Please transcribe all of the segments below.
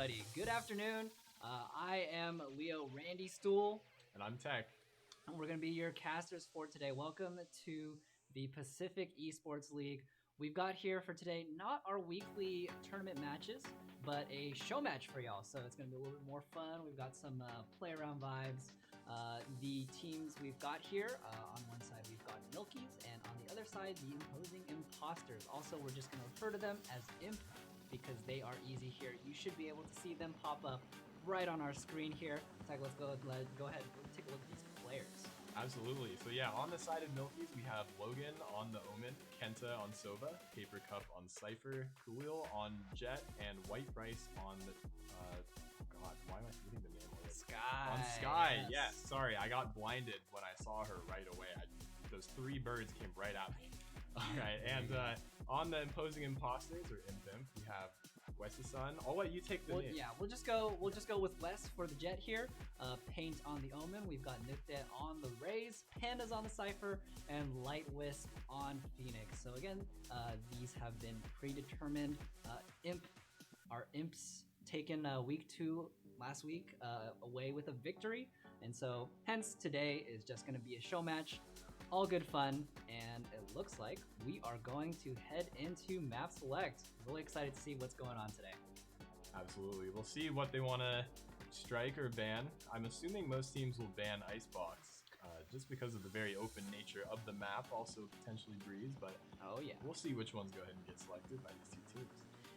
everybody. Good afternoon. I am Leo Randy Stool, And I'm Tech. and we're going to be your casters for today. Welcome to the Pacific Esports League. We've got here for today not our weekly tournament matches, but a show match for y'all. So it's going to be a little bit more fun. We've got some play around vibes. The teams we've got here, on one side we've got Milkies, and on the other side the imposing impostors. Also, we're just going to refer to them as Imp because they are easy here. You should be able to see them pop up right on our screen here. Tech, let's go ahead and take a look at these players. Absolutely. So yeah, on the side of Milkies, we have Logan on the Omen, Kenta on Sova, Paper Cup on Cypher, Khalil on Jet, and White Rice on the God, why am I forgetting the name of it? Sky. On Sky, yes. Sorry, I got blinded when I saw her right away. Those three birds came right at me. All right, and on the imposing imposters or Imp, we have Wes-san. I'll let you take the name. Yeah, we'll just go with Wes for the Jet here. Paint on the Omen. We've got Nifte on the Rays, Pandas on the Cypher, and Light Wisp on Phoenix. So again, these have been predetermined. Our Imps taken week 2 last week away with a victory, and so hence today is just going to be a show match. All good fun, and it looks like we are going to head into map select. Really excited to see what's going on today. Absolutely. We'll see what they want to strike or ban. I'm assuming most teams will ban Icebox, just because of the very open nature of the map, also potentially Breeze, but Oh yeah. we'll see which ones go ahead and get selected by these two teams.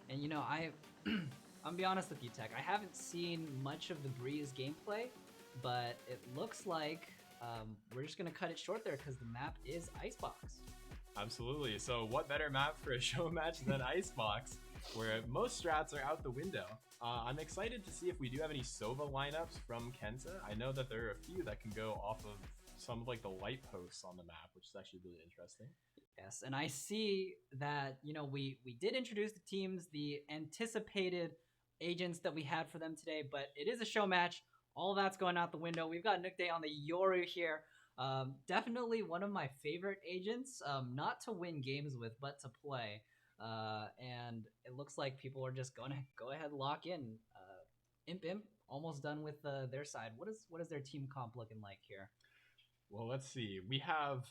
And you know, I'm gonna be honest with you, Tech. I haven't seen much of the Breeze gameplay, but it looks like we're just gonna cut it short there because the map is Icebox. Absolutely. So what better map for a show match than Icebox, where most strats are out the window. I'm excited to see if we do have any Sova lineups from Kenta. I know that there are a few that can go off of some of like the light posts on the map, which is actually really interesting. Yes, and I see that, you know, we did introduce the teams, the anticipated agents that we had for them today, but it is a show match. All that's going out the window. We've got Nick Day on the Yoru here. Definitely one of my favorite agents, not to win games with, but to play. And it looks like people are just going to go ahead and lock in. Imp, almost done with their side. What is their team comp looking like here? Well, let's see. We have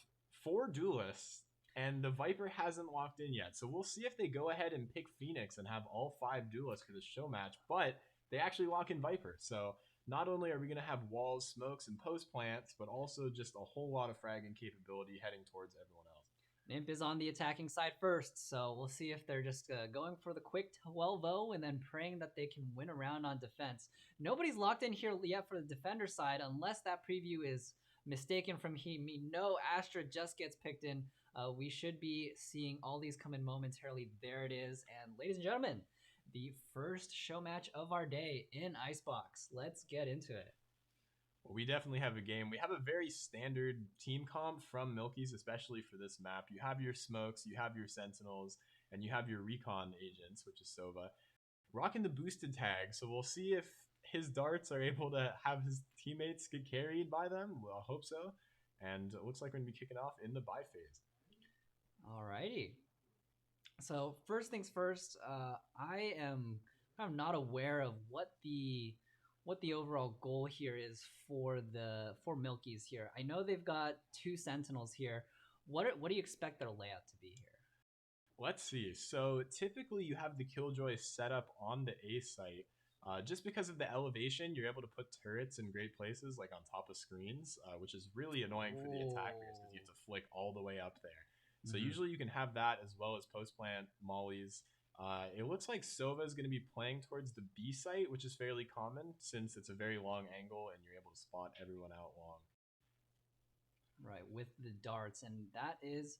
4 duelists, and the Viper hasn't locked in yet. So we'll see if they go ahead and pick Phoenix and have all 5 duelists for this show match, but they actually lock in Viper. So not only are we going to have walls, smokes, and post plants, but also just a whole lot of fragging capability heading towards everyone else. Imp is on the attacking side first, so we'll see if they're just going for the quick 12-0 and then praying that they can win a round on defense. Nobody's locked in here yet for the defender side, unless that preview is mistaken from me. No, Astra just gets picked in. We should be seeing all these come in momentarily. There it is, and ladies and gentlemen, the first show match of our day in Icebox. Let's get into it. Well, we definitely have a game. We have a very standard team comp from Milkies, especially for this map. You have your smokes, you have your sentinels, and you have your recon agents, which is Sova. Rocking the boosted tag, so we'll see if his darts are able to have his teammates get carried by them. Well, I hope so. And it looks like we're going to be kicking off in the buy phase. Alrighty. So first things first, I am kind of not aware of what the overall goal here is for Milkies here. I know they've got 2 sentinels here. What do you expect their layout to be here? Let's see. So typically you have the Killjoy set up on the A site. Just because of the elevation, you're able to put turrets in great places, like on top of screens, which is really annoying for the attackers because you have to flick all the way up there. So usually you can have that as well as post plant, mollies. It looks like Sova is going to be playing towards the B site, which is fairly common since it's a very long angle and you're able to spot everyone out long. Right, with the darts, and that is,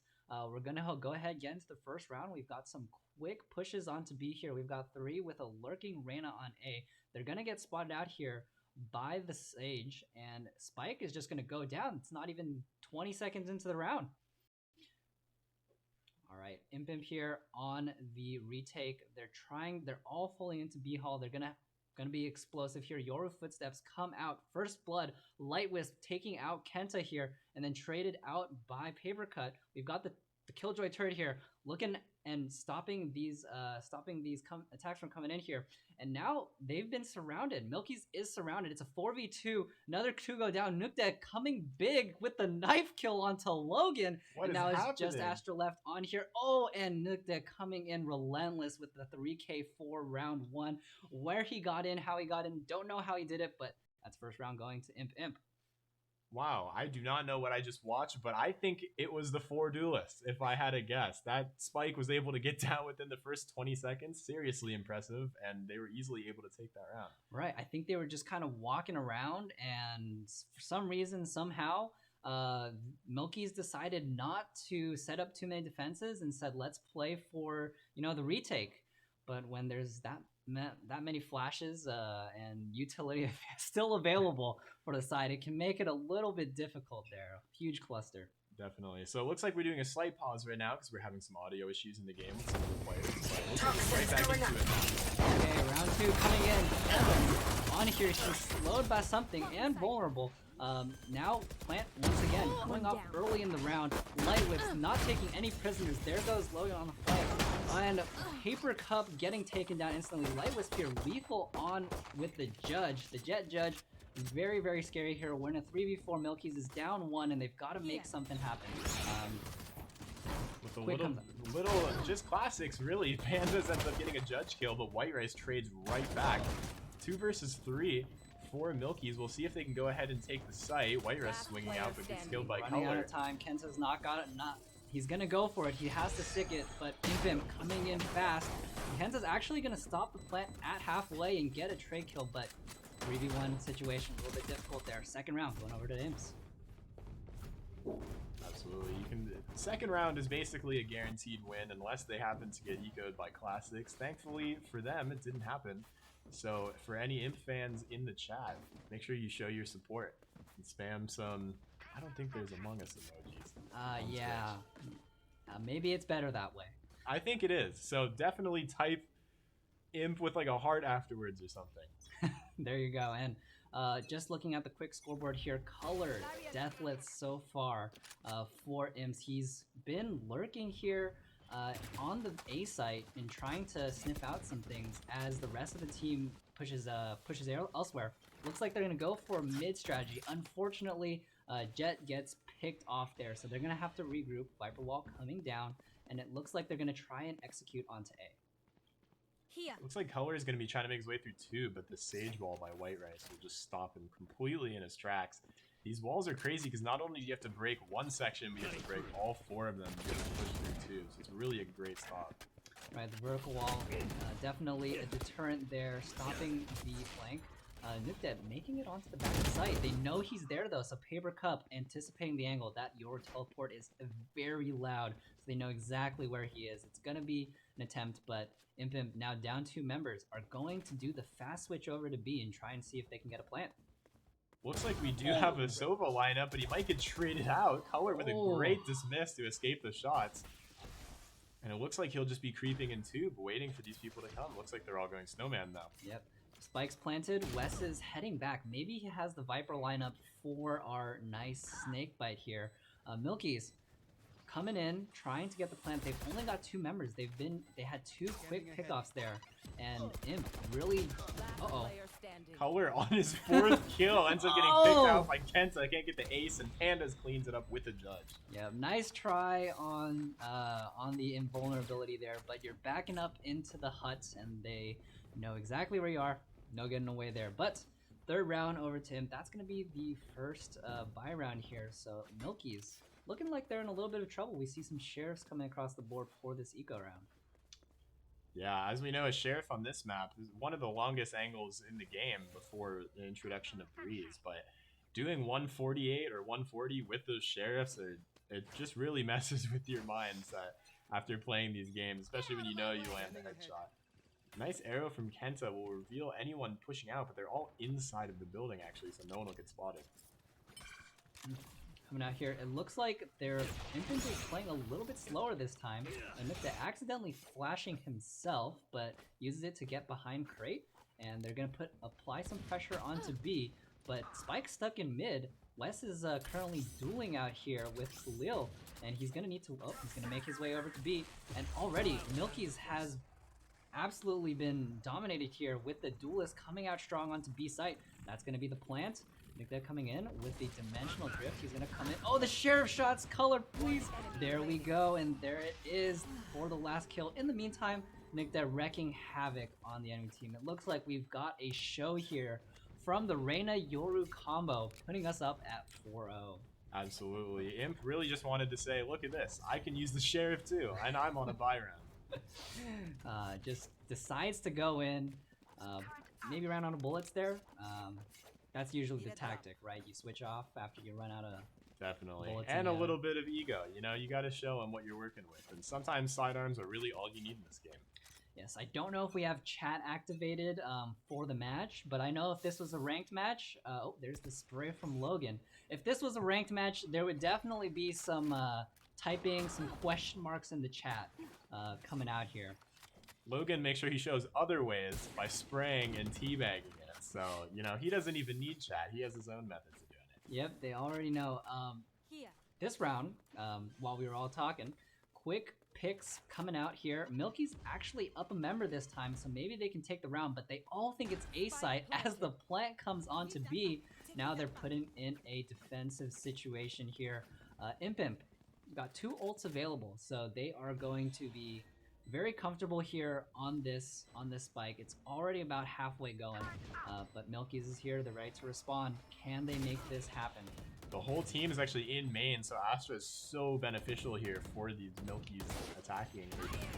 we're going to go ahead and get into the first round. We've got some quick pushes onto B here. We've got 3 with a lurking Reyna on A. They're going to get spotted out here by the Sage, and Spike is just going to go down. It's not even 20 seconds into the round. All right, Imp here on the retake. They're all fully into B hall. They're gonna be explosive here. Yoru footsteps come out. First blood, Light Wisp taking out Kenta here, and then traded out by Paper Cut. We've got the the Killjoy turret here, looking and stopping these attacks from coming in here. And now they've been surrounded. Milkies is surrounded. It's a 4v2. Another 2 go down. Nukdek coming big with the knife kill onto Logan. What and is now happening? it's just Astra left on here. Oh, and Nukdek coming in relentless with the 3k4 round 1. Where he got in, how he got in, don't know how he did it, but that's first round going to Imp. Wow, I do not know what I just watched, but I think it was the 4 duelists, if I had to guess. That Spike was able to get down within the first 20 seconds. Seriously impressive, and they were easily able to take that round. Right, I think they were just kind of walking around, and for some reason, somehow, Milkies decided not to set up too many defenses and said, let's play for, the retake. But when there's that many flashes and utility still available for the side, it can make it a little bit difficult there. Huge cluster. Definitely. So it looks like we're doing a slight pause right now because we're having some audio issues in the game with some of the players. But it looks like we're right back into it now. Okay, round 2 coming in. On here, she's slowed by something and vulnerable. Now Plant once again coming up early in the round. Light Whips not taking any prisoners. There goes Logan on the flank. And Paper Cup getting taken down instantly. Light Wisp here lethal on with the Judge. The Jet Judge, very, very scary here. We're in a 3v4. Milkies is down 1, and they've got to make something happen. With a little just classics, really. Pandas ends up getting a Judge kill, but White Rice trades right back. 2 versus 3 for Milkies. We'll see if they can go ahead and take the site. White Rice swinging out, but gets killed by Running Color. out of time. Kenta's not got it. He's gonna go for it. He has to stick it, but Imp coming in fast. Kenta's actually gonna stop the plant at halfway and get a trade kill, but 3v1 situation, a little bit difficult there. Second round, going over to Imps. Absolutely. Second round is basically a guaranteed win unless they happen to get ecoed by Classics. Thankfully for them, it didn't happen. So for any Imp fans in the chat, make sure you show your support and spam some, I don't think there's Among Us emojis. Yeah. Maybe it's better that way. I think it is. So definitely type Imp with like a heart afterwards or something. There you go. And just looking at the quick scoreboard here, Color deathless so far for Imps. He's been lurking here on the A site and trying to sniff out some things as the rest of the team pushes elsewhere. Looks like they're gonna go for mid strategy. Unfortunately, Jet gets picked off there, so they're gonna have to regroup. Viper Wall coming down, and it looks like they're gonna try and execute onto A. Looks like Color is going to be trying to make his way through 2, but the Sage Wall by White Rice will just stop him completely in his tracks. These walls are crazy because not only do you have to break one section, but you have to break all 4 of them to get to push through 2. So it's really a great stop. Right, the vertical wall, definitely a deterrent there, stopping the flank. Nukdeb making it onto the back of the site. They know he's there though, so Paper Cup anticipating the angle. That your teleport is very loud, so they know exactly where he is. It's gonna be an attempt, but Imp now down 2 members are going to do the fast switch over to B and try and see if they can get a plant. Looks like we do have a Sova lineup, but he might get traded out. Color with a great dismiss to escape the shots. And it looks like he'll just be creeping in 2, but waiting for these people to come. Looks like they're all going Snowman now. Yep. Spike's planted. Wes is heading back. Maybe he has the Viper lineup for our nice snake bite here. Milkies coming in, trying to get the plant. They've only got 2 members. They had 2 quick pickoffs there, and Imp really. Color on his 4th kill ends up getting picked out by Kenta. I can't get the ace, and Pandas cleans it up with a Judge. Yeah, nice try on the invulnerability there, but you're backing up into the hut, and they know exactly where you are. No getting away there. But third round over to Imp. That's going to be the first buy round here. So Milkies looking like they're in a little bit of trouble. We see some sheriffs coming across the board for this eco round. Yeah, as we know, a sheriff on this map is one of the longest angles in the game before the introduction of Breeze. But doing 148 or 140 with those sheriffs, it just really messes with your minds after playing these games, especially when you know you land the headshot. Nice arrow from Kenta will reveal anyone pushing out, but they're all inside of the building actually, so no one will get spotted. Coming out here, it looks like their infantry is playing a little bit slower this time. And Nukta accidentally flashing himself, but uses it to get behind Crate. And they're going to apply some pressure onto B, but Spike's stuck in mid. Wes is currently dueling out here with Khalil, and he's gonna need to. Oh, he's gonna make his way over to B, and already Milkies has absolutely been dominated here with the duelist coming out strong onto B site. That's gonna be the plant. Nick coming in with the dimensional drift. He's gonna come in. Oh, the sheriff shots, color, please. There we go, and there it is for the last kill. In the meantime, Nick wrecking havoc on the enemy team. It looks like we've got a show here from the Reina Yoru combo, putting us up at 4-0. Absolutely. Imp really just wanted to say, look at this. I can use the sheriff too, and I'm on a buy round. Just decides to go in, maybe ran out of bullets there. That's usually the tactic, right? You switch off after you run out of Definitely. bullets. And a little bit of ego. You know, you got to show them what you're working with. And sometimes sidearms are really all you need in this game. Yes, I don't know if we have chat activated for the match, but I know if this was a ranked match, oh, there's the spray from Logan. If this was a ranked match, there would definitely be some typing, some question marks in the chat coming out here. Logan makes sure he shows other ways by spraying and teabagging it. So, you know, he doesn't even need chat. He has his own methods of doing it. Yep, they already know. This round, while we were all talking, quick picks coming out here. Milky's actually up a member this time, so maybe they can take the round, but they all think it's A site as the plant comes onto B. Now they're putting in a defensive situation here. Imp got 2 ults available, so they are going to be very comfortable here on this spike. It's already about halfway going, but Milkies is here, they're ready to respond. Can they make this happen? The whole team is actually in main, so Astra is so beneficial here for these Milkies attacking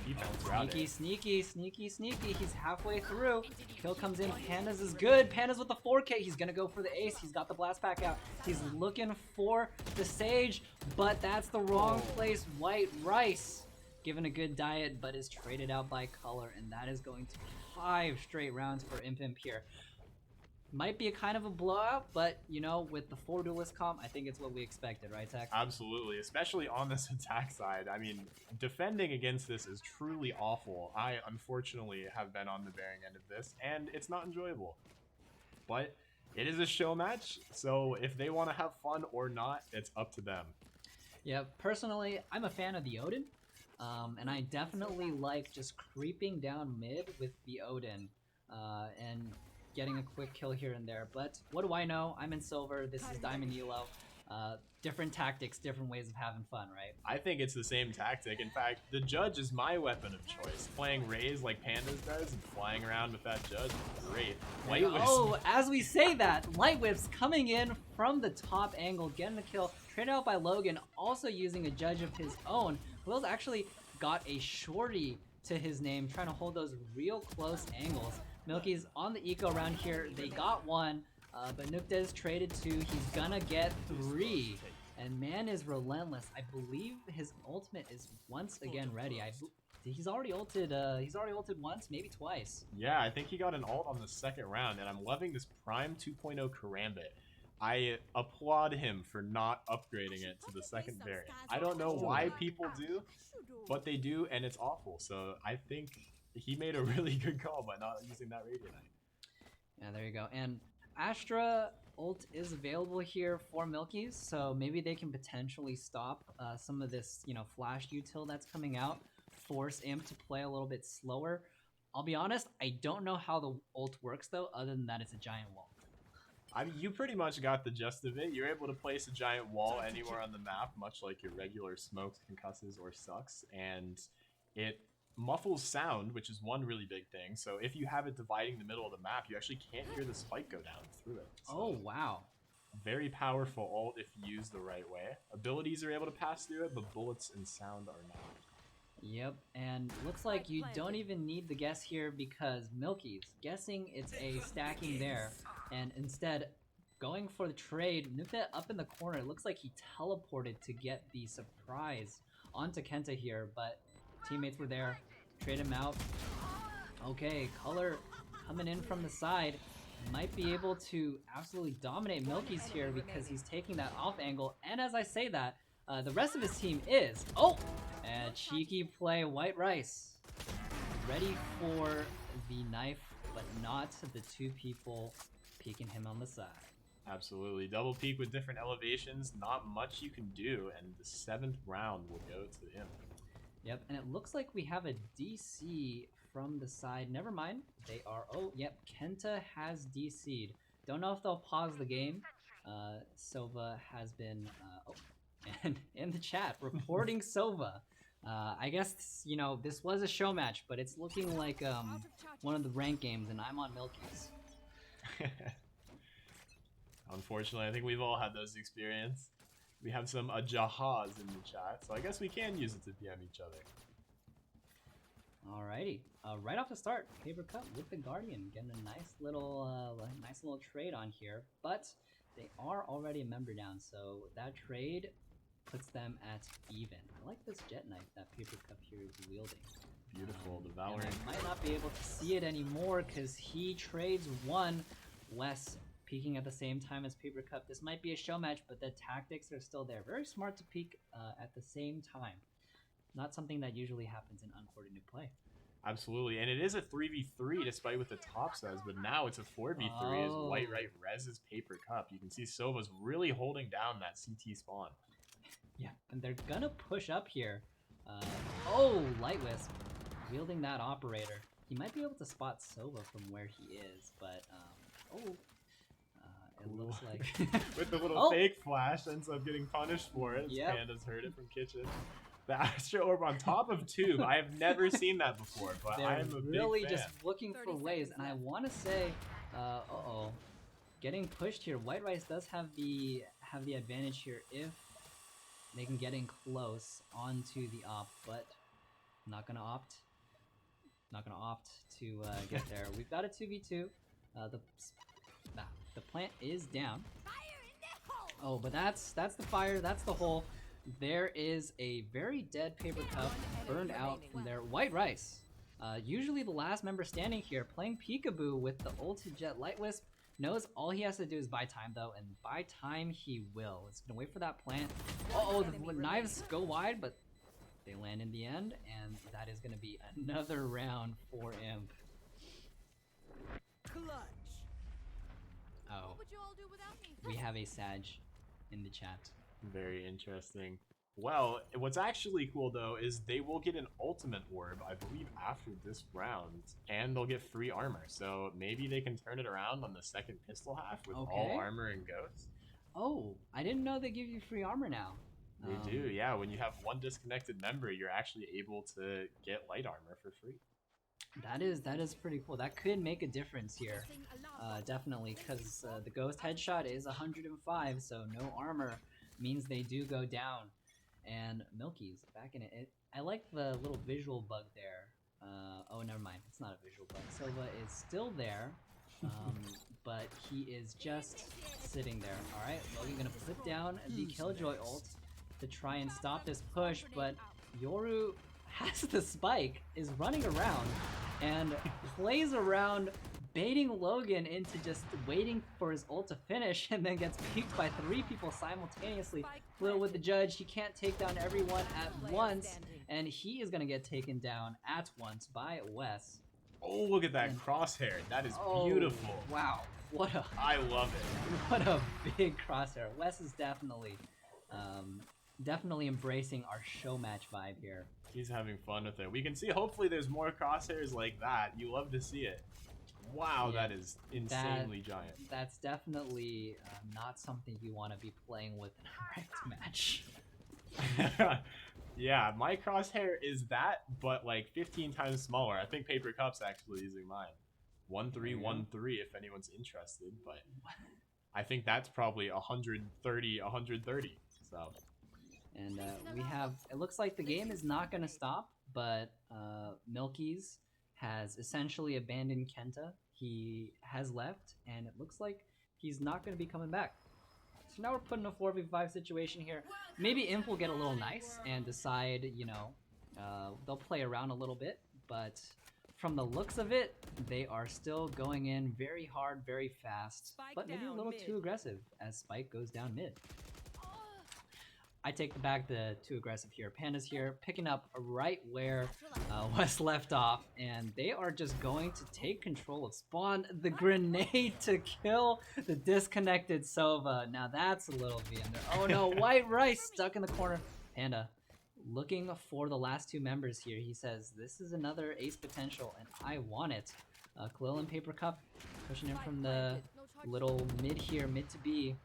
defense. Sneaky. He's halfway through. Kill comes in. Pandas is good. Pandas with the 4K. He's gonna go for the ace. He's got the blast pack out. He's looking for the Sage, but that's the wrong place. White Rice given a good diet, but is traded out by Color, and that is going to be 5 straight rounds for Imp here. Might be a kind of a blowout, but, you know, with the 4 duelist comp, I think it's what we expected, right, Tech? Absolutely, especially on this attack side. I mean, defending against this is truly awful. I, unfortunately, have been on the bearing end of this, and it's not enjoyable. But it is a show match, so if they want to have fun or not, it's up to them. Yeah, personally, I'm a fan of the Odin, and I definitely like just creeping down mid with the Odin, and getting a quick kill here and there. But what do I know? I'm in silver. This is Diamond Elo. Different tactics, different ways of having fun, right? I think it's the same tactic. In fact, the Judge is my weapon of choice. Playing Raze like Pandas does and flying around with that Judge is great. As we say that, Light Whip's coming in from the top angle, getting the kill. Traded out by Logan, also using a Judge of his own. Will's actually got a shorty to his name, trying to hold those real close angles. Milky's on the eco around here. They got 1, but Nukdez traded 2. He's gonna get 3. And man is relentless. I believe his ultimate is once again ready. He's already ulted. He's already ulted once, maybe twice. Yeah, I think he got an ult on the second round, and I'm loving this Prime 2.0 Karambit. I applaud him for not upgrading it to the second variant. I don't know why people do, but they do, and it's awful. So I think he made a really good call by not using that Radianite. Yeah, there you go. And Astra ult is available here for Milkies, so maybe they can potentially stop some of this, you know, flash util that's coming out, force Imp to play a little bit slower. I'll be honest, I don't know how the ult works though, other than that it's a giant wall. I mean, you pretty much got the gist of it. You're able to place a giant wall anywhere on the map, much like your regular smokes, concusses, or sucks, and it muffles sound, which is one really big thing. So if you have it dividing the middle of the map, you actually can't hear the spike go down through it. So oh, wow. Very powerful ult if used the right way. Abilities are able to pass through it, but bullets and sound are not. Yep, and looks like you don't even need the guess here because Milky's guessing it's a stacking there, and instead going for the trade. Nukta up in the corner. It looks like he teleported to get the surprise onto Kenta here, but teammates were there. Trade him out. Okay, Color coming in from the side. Might be able to absolutely dominate Milky's here because he's taking that off angle. And as I say that, the rest of his team is... Oh! And cheeky play, White Rice. Ready for the knife, but not the 2 people peeking him on the side. Absolutely. Double peak with different elevations. Not much you can do. And the 7th round will go to Imp. Yep, and it looks like we have a DC from the side. Never mind. They are... Oh, yep. Kenta has DC'd. Don't know if they'll pause the game. Sova has been... and in the chat, reporting Sova. I guess, you know, this was a show match, but it's looking like one of the ranked games, and I'm on Milkies. Unfortunately, I think we've all had those experiences. We have some Jahaz in the chat, so I guess we can use it to DM each other. Alrighty, right off the start, Paper Cup with the Guardian getting a nice little trade on here, but they are already a member down, so that trade puts them at even. I like this jet knife that Paper Cup here is wielding. Beautiful, the Valorant. I might not be able to see it anymore because he trades one. Wes peeking at the same time as Paper Cup. This might be a show match, but the tactics are still there. Very smart to peek at the same time. Not something that usually happens in uncoordinated play. Absolutely, and it is a 3v3 despite what the top says, but now it's a 4v3 as White Right reses Paper Cup. You can see Sova's really holding down that CT spawn. Yeah, and they're gonna push up here. Light Wisp wielding that operator. He might be able to spot Sova from where he is, but it looks like with the little fake flash ends up getting punished for it. Yep. Panda's heard it from Kitchen. The Astro Orb on top of Tube. I have never seen that before, but I am a really big fan. just looking for ways, and I want to say, getting pushed here. White Rice does have the advantage here if they can get in close onto the op, but not gonna opt to get there. We've got a 2v2. The plant is down. Oh, but that's the fire. That's the hole. There is a very dead Paper Cup burned out from their White Rice. Usually the last member standing here, playing peekaboo with the ulti jet Light Wisp, knows all he has to do is buy time though, and buy time he will. It's gonna wait for that plant. The knives go wide, but they land in the end, and that is gonna be another round for Imp. Oh, we have a Sag in the chat. Very interesting. Well, what's actually cool though is they will get an ultimate orb, I believe, after this round, and they'll get free armor. So maybe they can turn it around on the second pistol half with all armor and ghosts. Oh, I didn't know they give you free armor now. They do, yeah. When you have one disconnected member, you're actually able to get light armor for free. That is pretty cool. That could make a difference here, definitely, because the ghost headshot is 105, so no armor means they do go down. And Milkies back in it. I like the little visual bug there. Oh, never mind. It's not a visual bug. Sova is still there, but he is just sitting there. All right, Logan gonna put down the Killjoy ult to try and stop this push, but Yoru has the spike, is running around, and plays around, baiting Logan into just waiting for his ult to finish, and then gets peeked by 3 people simultaneously. Little with the judge, he can't take down everyone at once, and he is gonna get taken down at once by Wes. Oh, look at that crosshair. That is beautiful. Wow, I love it. What a big crosshair. Wes is definitely embracing our show match vibe here. He's having fun with it. We can see, hopefully there's more crosshairs like that. You love to see it. Wow, yeah, that is insanely giant. That's definitely not something you want to be playing with in a ranked match. Yeah, my crosshair is that, but like 15 times smaller. I think Paper Cup's actually using mine. 1313 if anyone's interested, but I think that's probably 130. So. And we have, it looks like the game is not going to stop, but Milkies has essentially abandoned Kenta. He has left, and it looks like he's not going to be coming back. So now we're put in a 4v5 situation here. Maybe Imp will get a little nice and decide, you know, they'll play around a little bit, but from the looks of it, they are still going in very hard, very fast, but maybe a little too aggressive as Spike goes down mid. I take the back, the too aggressive here. Panda's here, picking up right where West left off, and they are just going to take control of spawn. The grenade to kill the disconnected Sova. Now that's a little VM'd. Oh no, White Rice stuck in the corner. Panda looking for the last two members here. He says, this is another ace potential, and I want it. Khalil and Paper Cup pushing in from the little mid here, mid to B.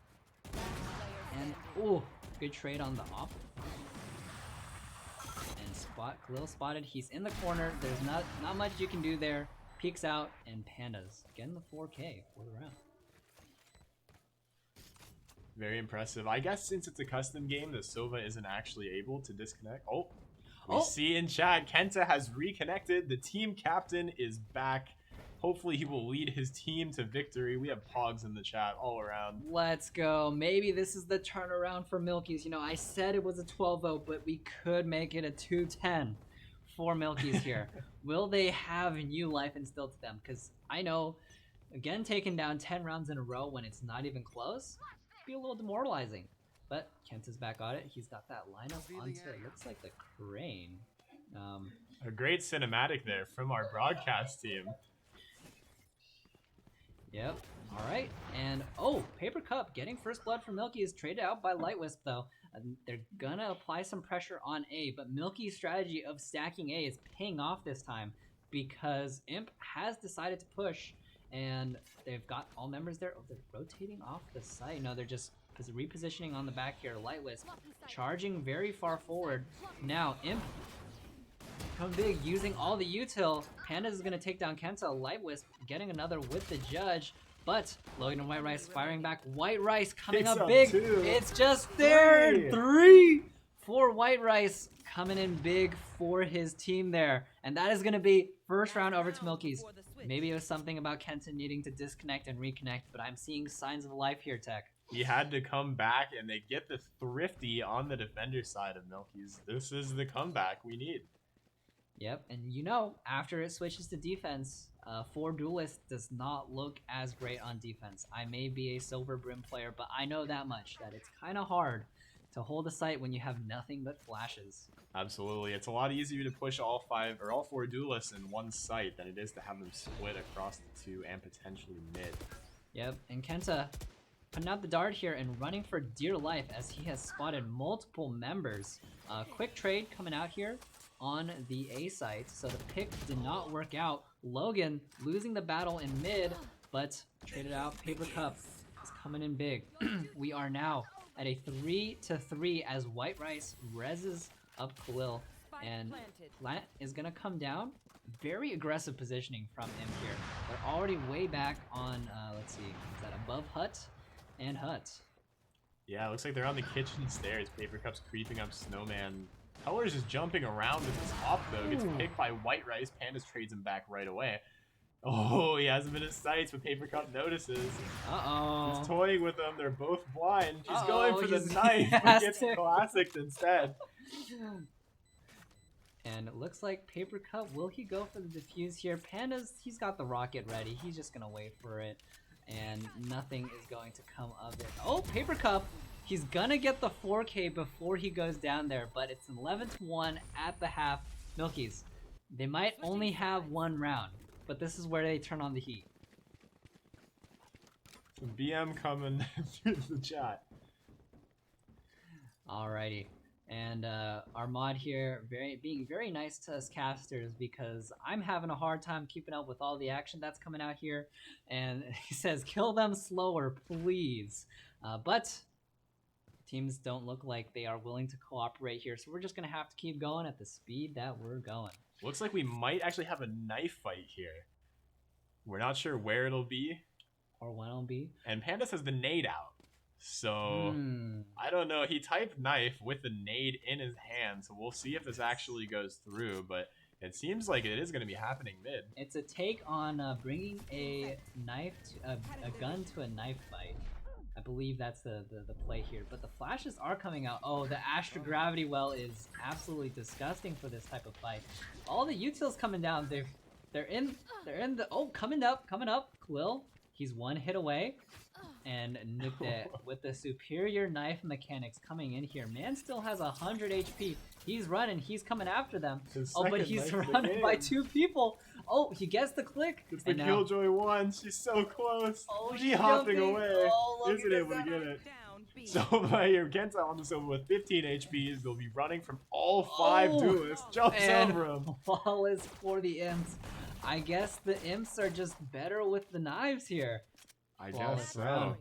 And, ooh, good trade on the off. And Khalil spotted. He's in the corner. There's not much you can do there. Peeks out, and Pandas getting the 4K for the round. Very impressive. I guess since it's a custom game, the Sova isn't actually able to disconnect. Oh, we see in chat, Kenta has reconnected. The team captain is back. Hopefully he will lead his team to victory. We have Pogs in the chat all around. Let's go. Maybe this is the turnaround for Milkies. You know, I said it was a 12-0, but we could make it a 2-10 for Milkies here. Will they have new life instilled to them? Because I know, again, taking down 10 rounds in a row when it's not even close, be a little demoralizing. But Kenta's back on it. He's got that lineup onto it. Looks like the crane. A great cinematic there from our broadcast team. Yep. All right. And, oh, Paper Cup getting first blood from Milky is traded out by Light Wisp, though. They're going to apply some pressure on A, but Milky's strategy of stacking A is paying off this time because Imp has decided to push, and they've got all members there. Oh, they're rotating off the site. No, they're just repositioning on the back here. Light Wisp charging very far forward. Now, Imp come big, using all the util. Pandas is going to take down Kenta. Light Wisp getting another with the judge. But Logan and White Rice firing back. White Rice coming up big. It's just there. 3 for White Rice coming in big for his team there. And that is going to be first round over to Milkies. Maybe it was something about Kenta needing to disconnect and reconnect, but I'm seeing signs of life here, Tech. He had to come back, and they get the thrifty on the defender side of Milkies. This is the comeback we need. Yep, and you know, after it switches to defense, 4 Duelist does not look as great on defense. I may be a Silver Brim player, but I know that much, that it's kind of hard to hold a site when you have nothing but flashes. Absolutely. It's a lot easier to push all 4 Duelists in one site than it is to have them split across the 2 and potentially mid. Yep, and Kenta putting out the dart here and running for dear life as he has spotted multiple members. Quick trade coming out here on the A site, so the pick did not work out. Logan losing the battle in mid, but traded out. Paper Cup is coming in big. We are now at a 3-3 as White Rice reses up Khalil, and Plant is gonna come down. Very aggressive positioning from him here. They're already way back on, let's see, is that above Hut and Hut? Yeah, it looks like they're on the kitchen stairs. Paper Cup's creeping up Snowman. Colors is jumping around with his op though. Gets picked by White Rice. Pandas trades him back right away. Oh, he hasn't been in sights, but Paper Cup notices. Uh-oh. He's toying with them. They're both blind. He's going for the knife, but gets classicked instead. And it looks like Paper Cup, will he go for the defuse here? Pandas, he's got the rocket ready. He's just gonna wait for it, and nothing is going to come of it. Oh, Paper Cup! He's gonna get the 4K before he goes down there, but it's an 11-1 at the half. Milkies, they might only have 1 round, but this is where they turn on the heat. BM coming through the chat. Alrighty. And our mod here being very nice to us casters because I'm having a hard time keeping up with all the action that's coming out here. And he says, kill them slower, please. But teams don't look like they are willing to cooperate here. So we're just going to have to keep going at the speed that we're going. Looks like we might actually have a knife fight here. We're not sure where it'll be. Or when it'll be. And Pandas has the nade out. So, I don't know. He typed knife with the nade in his hand, so we'll see if this actually goes through, but it seems like it is going to be happening mid. It's a take on bringing a knife, a gun to a knife fight. I believe that's the play here, but the flashes are coming out. Oh, the Astra Gravity Well is absolutely disgusting for this type of fight. All the utils coming down. They're in the, oh, coming up, Khalil. He's one hit away. And Nukde with the superior knife mechanics coming in here. Man still has 100 HP. He's running. He's coming after them. His Oh, but second he's knife of the surrounded by game. 2 people. Oh, he gets the click. It's the and now, Killjoy one. She's so close. oh, She she's hopping jumping. away. Oh, look Isn't at able to that. get it. Sova here, Kenta on the Sova with 15 HP. They'll be running from all 5 duelists. Jumps and over him. flawless for the imps. I guess the imps are just better with the knives here. I Flawless guess so. round.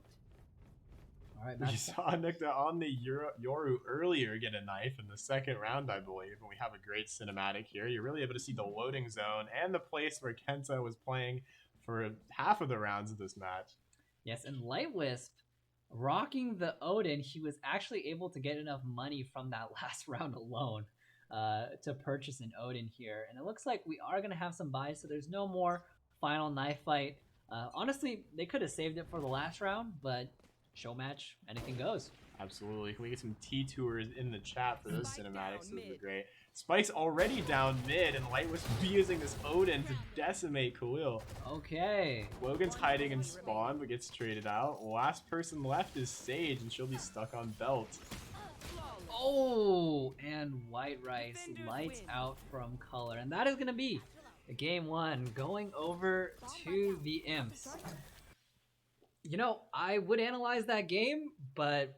All right, We saw Nikta on the Yoru earlier get a knife in the second round, I believe, and we have a great cinematic here. You're really able to see the loading zone and the place where Kenta was playing for half of the rounds of this match. Yes, and Light Wisp rocking the Odin, he was actually able to get enough money from that last round alone to purchase an Odin here. And it looks like we are going to have some buys, so there's no more final knife fight. Honestly, they could have saved it for the last round, but show match, anything goes. Absolutely. Can we get some T-tours in the chat for those cinematics? Those are great. Spike's already down mid, and Light was using this Odin to decimate Khalil. Okay. Logan's hiding in spawn, but gets traded out. Last person left is Sage, and she'll be stuck on belt. Oh, and White Rice lights out from color. And that is going to be game 1 going over to the imps. You know, I would analyze that game, but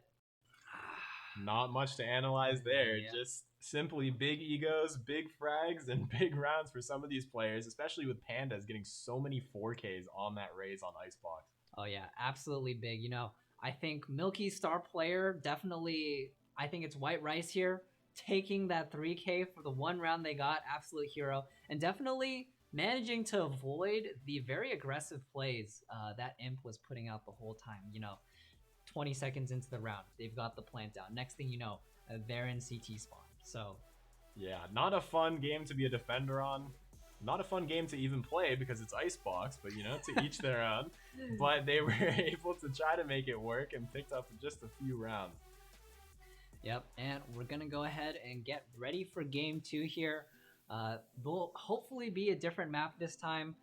not much to analyze there. Yeah. Just simply big egos, big frags, and big rounds for some of these players, especially with Pandas getting so many 4Ks on that raise on Icebox. Oh yeah, absolutely big. You know, I think Milkies star player definitely, I think it's White Rice here, taking that 3K for the one round they got, absolute hero, and definitely managing to avoid the very aggressive plays that Imp was putting out the whole time. You know, 20 seconds into the round, they've got the plant down. Next thing you know, they're in CT spawn. So, yeah, not a fun game to be a defender on. Not a fun game to even play because it's Icebox, but you know, to each their own. But they were able to try to make it work and picked up just a few rounds. Yep, and we're gonna go ahead and get ready for game 2 here. Will hopefully be a different map this time.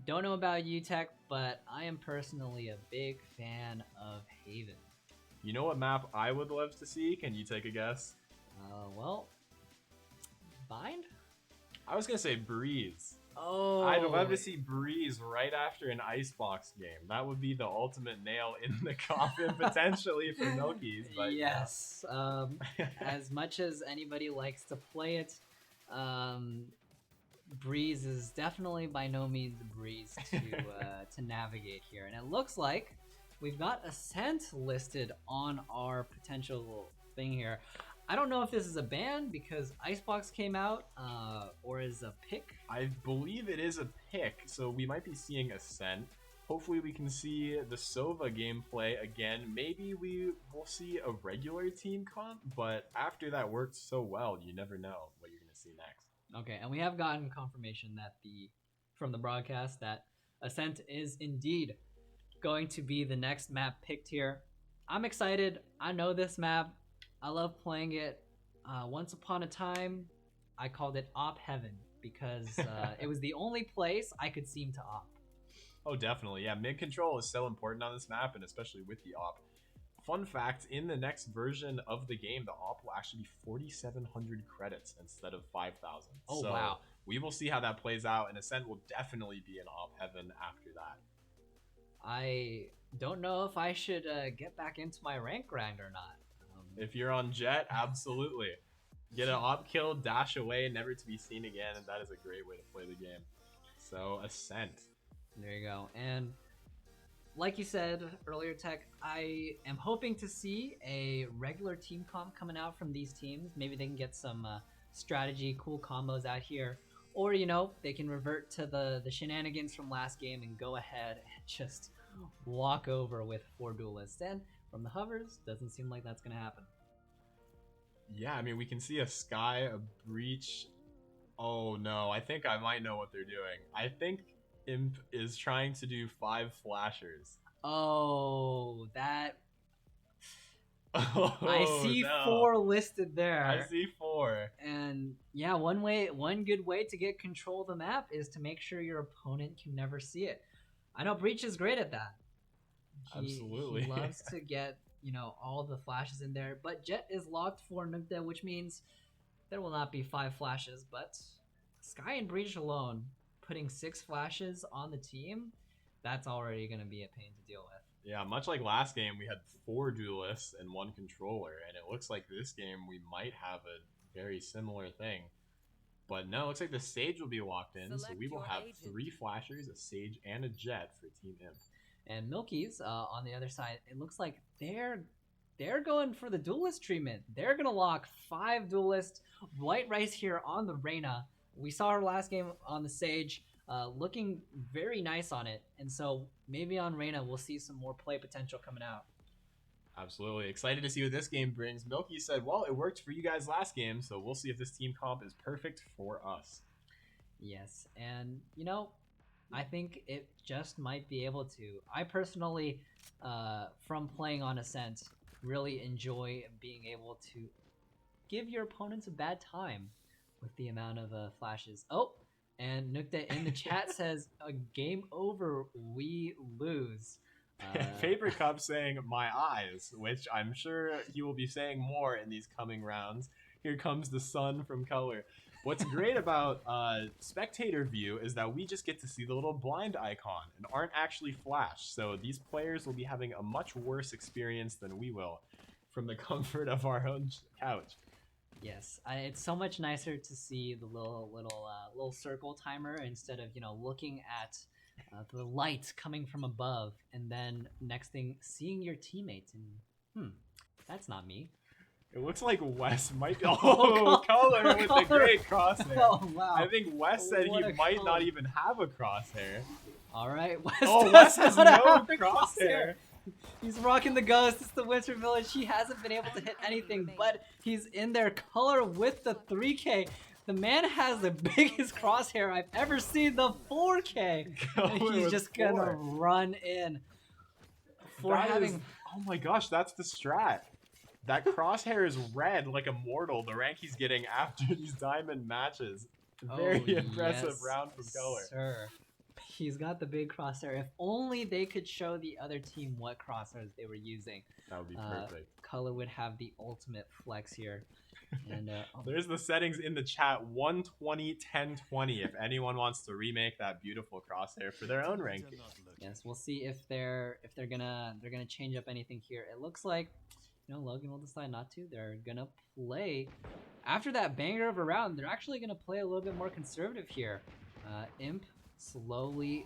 Don't know about you, Tech, but I am personally a big fan of Haven. You know what map I would love to see? Can you take a guess? Well, Bind? I was gonna say Breeze. Oh, I'd love to see Breeze right after an Icebox game. That would be the ultimate nail in the coffin potentially for Milkies. But yes. As much as anybody likes to play it, Breeze is definitely by no means the breeze to navigate here. And it looks like we've got Ascent listed on our potential thing here. I don't know if this is a ban because Icebox came out or is a pick. I believe it is a pick, so we might be seeing Ascent. Hopefully we can see the Sova gameplay again. Maybe we will see a regular team comp, but after that worked so well, you never know what you're going to see next. Okay, and we have gotten confirmation that from the broadcast that Ascent is indeed going to be the next map picked here. I'm excited. I know this map. I love playing it. Once upon a time, I called it Op Heaven because it was the only place I could seem to op. Oh, definitely. Yeah, mid control is so important on this map, and especially with the op. Fun fact, in the next version of the game, the op will actually be 4,700 credits instead of 5,000. Oh, so wow. We will see how that plays out, and Ascent will definitely be in op heaven after that. I don't know if I should get back into my rank grind or not. If you're on Jet, absolutely. Get an op kill, dash away, never to be seen again, and that is a great way to play the game. So, Ascent. There you go. And like you said earlier, Tech, I am hoping to see a regular team comp coming out from these teams. Maybe they can get some strategy, cool combos out here. Or, you know, they can revert to the shenanigans from last game and go ahead and just walk over with 4 duelists. And from the hovers, doesn't seem like that's going to happen. Yeah, I mean, we can see a Sky, a Breach. Oh, no. I think I might know what they're doing. I think Imp is trying to do 5 flashers. Oh, that... Oh, I see no. 4 listed there. I see 4. And yeah, one good way to get control of the map is to make sure your opponent can never see it. I know Breach is great at that. Absolutely. He loves to get, all the flashes in there. But Jet is locked for Nugda, which means there will not be 5 flashes. But Sky and Breach alone, putting 6 flashes on the team, that's already going to be a pain to deal with. Yeah, much like last game, we had 4 duelists and 1 controller, and it looks like this game we might have a very similar thing. But no, it looks like the Sage will be locked in, so we will have 3 flashers, a Sage, and a Jet for Team Imp. And Milkies, on the other side, it looks like they're going for the duelist treatment. They're gonna lock 5 duelists. White Rice here on the Reyna. We saw her last game on the Sage, looking very nice on it, and so maybe on Reyna we'll see some more play potential coming out. Absolutely. Excited to see what this game brings. Milky said, well, it worked for you guys last game, so we'll see if this team comp is perfect for us. Yes, and I think it just might be able to. I personally, from playing on Ascent, really enjoy being able to give your opponents a bad time with the amount of flashes. Oh, and Nukta in the chat says, a game over, we lose. Paper Cup saying my eyes, which I'm sure he will be saying more in these coming rounds. Here comes the sun from Color. What's great about spectator view is that we just get to see the little blind icon and aren't actually flashed. So these players will be having a much worse experience than we will from the comfort of our own couch. Yes, it's so much nicer to see the little circle timer instead of looking at the light coming from above, and then next thing seeing your teammates and that's not me. It looks like Wes might be Color with the great crosshair. Oh, wow. I think Wes said he might not even have a crosshair. All right, Wes has no crosshair. He's rocking the ghost. It's the Winter Village. He hasn't been able to hit anything, but he's in there. Color with the 3K. The man has the biggest crosshair I've ever seen, the 4K. And he's just gonna run in. Oh my gosh, that's the strat. That crosshair is red like a mortal, the rank he's getting after these diamond matches. Very impressive round from Color. Sir. He's got the big crosshair. If only they could show the other team what crosshairs they were using. That would be perfect. Color would have the ultimate flex here. And there's the settings in the chat: 120, 1020. If anyone wants to remake that beautiful crosshair for their own ranking. Yes, we'll see if they're gonna change up anything here. It looks like Logan will decide not to. They're gonna play after that banger of a round. They're actually gonna play a little bit more conservative here. Imp slowly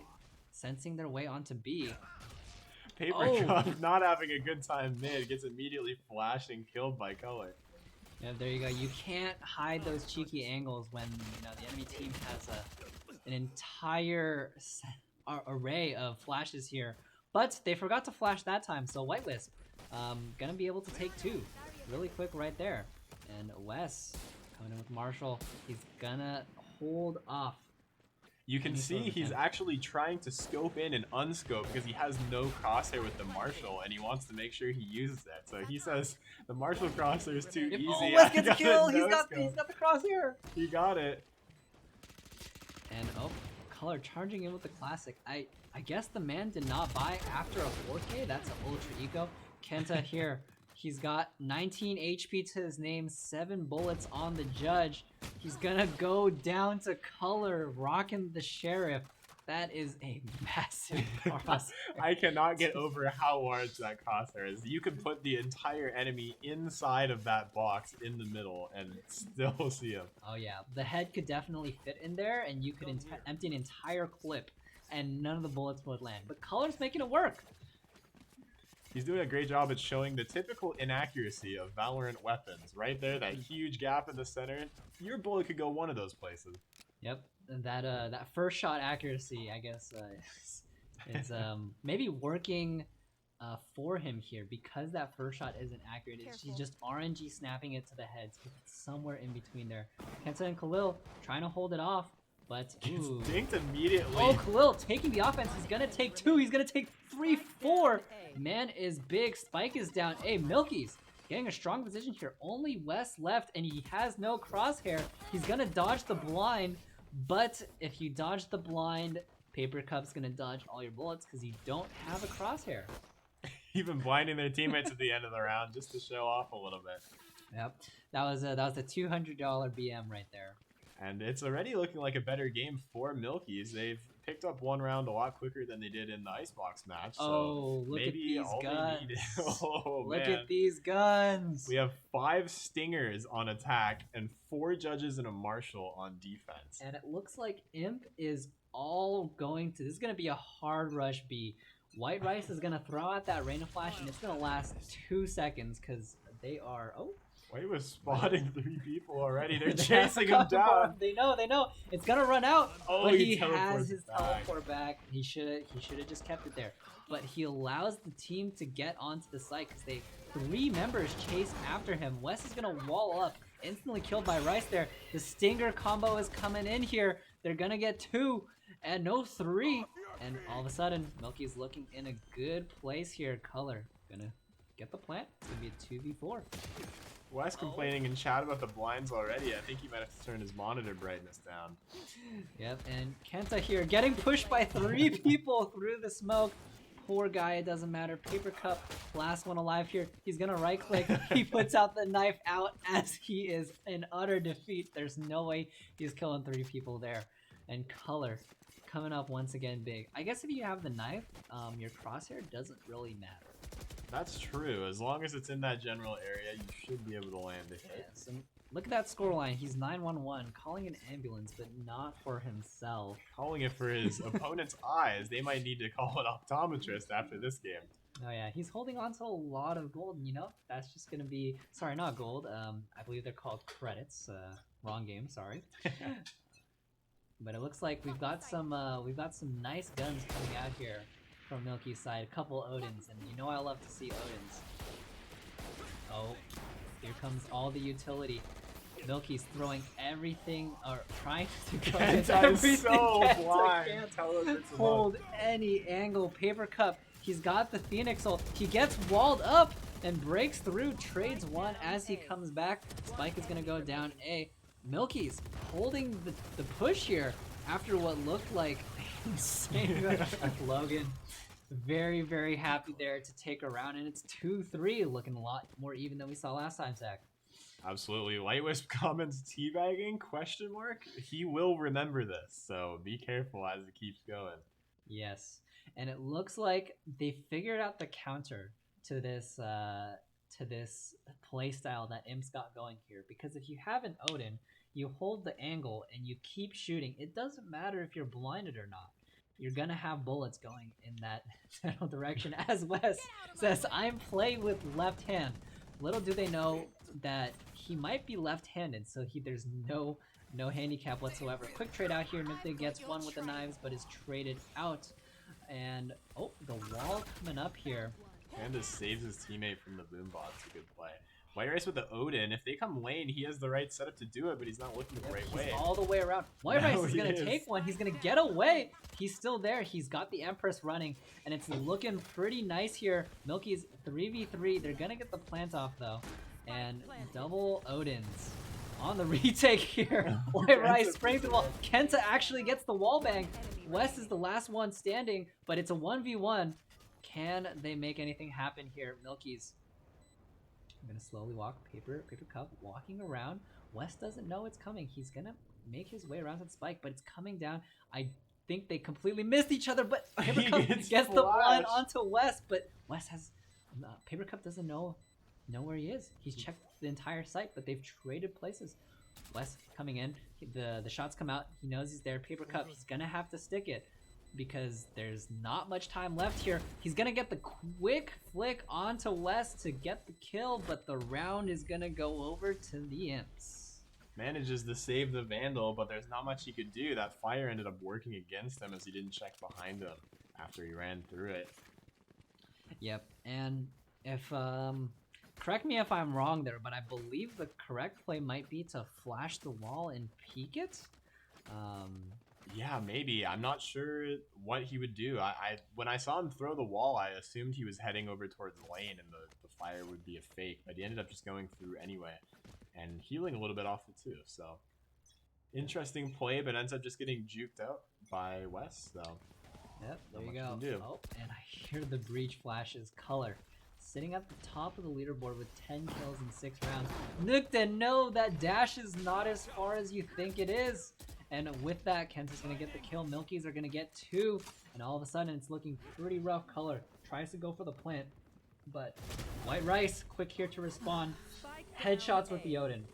sensing their way onto B. Paper Cup not having a good time mid, gets immediately flashed and killed by Color. Yeah, there you go. You can't hide those cheeky angles when the enemy team has an entire array of flashes here. But they forgot to flash that time, so White Wisp gonna be able to take 2 really quick right there. And Wes coming in with Marshall. He's gonna hold off. You can see he's actually trying to scope in and unscope because he has no crosshair with the Marshall and he wants to make sure he uses it. So he says the Marshall crosshair is too easy. Oh, Wes gets killed! He's got the crosshair! He got it. And Color charging in with the classic. I guess the man did not buy after a 4K. That's an Ultra Eco. Kenta here. He's got 19 HP to his name, 7 bullets on the judge. He's gonna go down to Color, rocking the Sheriff. That is a massive crosshair. I cannot get over how large that crosshair is. You could put the entire enemy inside of that box in the middle and still see him. Oh yeah, the head could definitely fit in there, and you could empty an entire clip, and none of the bullets would land. But Color's making it work. He's doing a great job at showing the typical inaccuracy of Valorant weapons. Right there, that huge gap in the center. Your bullet could go one of those places. Yep, that first shot accuracy, I guess, is maybe working for him here because that first shot isn't accurate. He's just RNG snapping it to the heads. Somewhere in between there. Kenta and Khalil trying to hold it off, but gets dinked immediately. Oh, Khalil taking the offense. He's gonna take 2. He's gonna take 3, 4. Man is big. Spike is down. Hey, Milkies getting a strong position here. Only Wes left, and he has no crosshair. He's gonna dodge the blind, but if you dodge the blind, Paper Cup's gonna dodge all your bullets because you don't have a crosshair. Even blinding their teammates at the end of the round just to show off a little bit. Yep, that was a $200 BM right there. And it's already looking like a better game for Milkies. They've picked up one round a lot quicker than they did in the Icebox match. So Oh, look at maybe these all guns. they need. Oh, look man. at these guns. We have 5 Stingers on attack and 4 Judges and a Marshal on defense. And it looks like Imp is all going to... This is going to be a hard rush B. White Rice is going to throw out that Rain of Flash, and it's going to last 2 seconds because they are... Oh, White was spotting 3 people already. They're chasing him down. They know. It's gonna run out. Oh, but he has teleports his back. teleport back. He should have just kept it there. But he allows the team to get onto the site because 3 members chase after him. Wes is gonna wall up, instantly killed by Rice there. The Stinger combo is coming in here. They're gonna get 2 and no 3. And all of a sudden, Milky's looking in a good place here. Color gonna get the plant. It's gonna be a 2v4. Wes complaining in chat about the blinds already. I think he might have to turn his monitor brightness down. Yep, and Kenta here getting pushed by 3 people through the smoke. Poor guy, it doesn't matter. Paper Cup, last one alive here. He's gonna right click. He puts out the knife out as he is in utter defeat. There's no way he's killing 3 people there. And Color coming up once again big. I guess if you have the knife, your crosshair doesn't really matter. That's true. As long as it's in that general area, you should be able to land a hit. Yes, and look at that scoreline. He's 911, calling an ambulance, but not for himself. Calling it for his opponent's eyes. They might need to call an optometrist after this game. Oh yeah, he's holding on to a lot of gold, and you know, that's just gonna be... Sorry, not gold. I believe they're called credits. Wrong game, sorry. But it looks like we've got some nice guns coming out here from Milky's side. A couple Odins, and you know I love to see Odins. Oh, here comes all the utility. Milky's throwing everything, or trying to go Kenta everything. is so Kenta blind. can't hold any angle. Paper Cup, he's got the Phoenix ult. He gets walled up and breaks through, trades 1 as he comes back. Spike is gonna go down A. Milky's holding the push here after what looked like insane. Logan, very, very happy there to take a round, and it's 2-3, looking a lot more even than we saw last time, Zach. Absolutely. Light Wisp comments teabagging, question mark. He will remember this, so be careful as it keeps going. Yes, and it looks like they figured out the counter to this play style that Imp's got going here, because if you have an Odin, you hold the angle and you keep shooting. It doesn't matter if you're blinded or not. You're gonna have bullets going in that general direction. As Wes says, I'm playing with left hand. Little do they know that he might be left-handed, so there's no handicap whatsoever. Quick trade out here. Milky gets 1 with the knives, but is traded out. And oh, the wall coming up here. Panda saves his teammate from the boombot. It's a good play. White Rice with the Odin. If they come lane, he has the right setup to do it, but he's not looking the right way. All the way around. White Rice is going to take one. He's going to get away. He's still there. He's got the Empress running, and it's looking pretty nice here. Milky's 3v3. They're going to get the plant off, though. And double Odins on the retake here. White Rice springs the wall. Kenta actually gets the wall bang. Wes is the last one standing, but it's a 1v1. Can they make anything happen here? Milky's. I'm gonna slowly walk. Paper Cup walking around. Wes doesn't know it's coming. He's gonna make his way around to the spike, but it's coming down. I think they completely missed each other, but Paper Cup gets the blind onto Wes, but Wes has... Paper Cup doesn't know where he is. He's checked the entire site, but they've traded places. Wes coming in. The shots come out. He knows he's there. Paper Cup, he's gonna have to stick it, because there's not much time left here. He's gonna get the quick flick onto Wes to get the kill, but the round is gonna go over to the Imps. Manages to save the Vandal, but there's not much he could do. That fire ended up working against him as he didn't check behind him after he ran through it. Yep, and if correct me if I'm wrong there, but I believe the correct play might be to flash the wall and peek it. Yeah, maybe. I'm not sure what he would do. When I saw him throw the wall, I assumed he was heading over towards the lane and the fire would be a fake, but he ended up just going through anyway and healing a little bit off it too. So interesting play, but ends up just getting juked out by Wes. So Yep, there Not you much go. you can do. Oh, and I hear the breach flashes. Color sitting at the top of the leaderboard with 10 kills in 6 rounds. Nukta, no, that dash is not as far as you think it is. And with that, Kenta's going to get the kill. Milkies are going to get 2. And all of a sudden, it's looking pretty rough. Color tries to go for the plant. But White Rice, quick here to respond. Headshots with the Odin.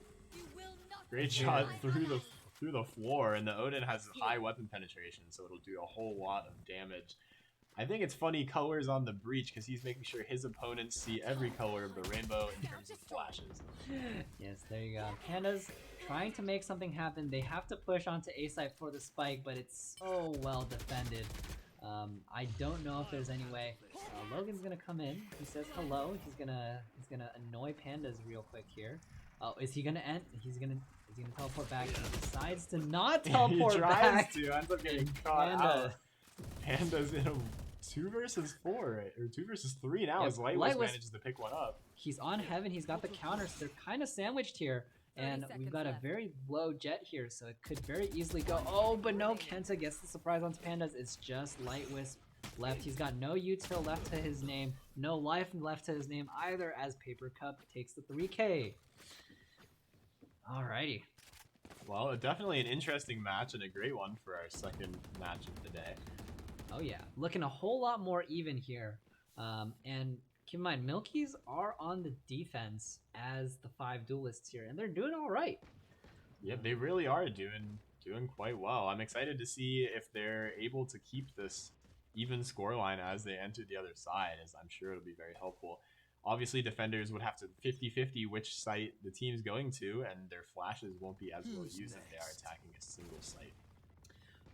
Great shot through the floor, and the Odin has high weapon penetration, so it'll do a whole lot of damage. I think it's funny colors on the breach because he's making sure his opponents see every color of the rainbow in terms of flashes. Yes, there you go. Panda's trying to make something happen. They have to push onto A site for the spike, but it's so well defended. I don't know if there's any way. Logan's gonna come in. He says hello. He's gonna annoy Pandas real quick here. Oh, is he gonna end? Is he gonna teleport back? He decides to not teleport he tries back. to, ends up getting caught out. Panda's in a 2 versus 4, right? Or 2 versus 3 now, as Lightweight manages to pick one up. He's on Heaven. He's got the counters. They're kind of sandwiched here. And we've got a very low jet here, so it could very easily go. Oh, but no, Kenta gets the surprise on Pandas. It's just Light Wisp left. He's got no util left to his name, no life left to his name either, as Paper Cup takes the 3K. Alrighty. Well, definitely an interesting match and a great one for our second match of the day. Oh yeah, looking a whole lot more even here. And keep in mind, Milkies are on the defense as the 5 duelists here, and they're doing all right. Yep, they really are doing quite well. I'm excited to see if they're able to keep this even scoreline as they enter the other side, as I'm sure it'll be very helpful. Obviously, defenders would have to 50-50 which site the team's going to, and their flashes won't be as well used if they are attacking a single site.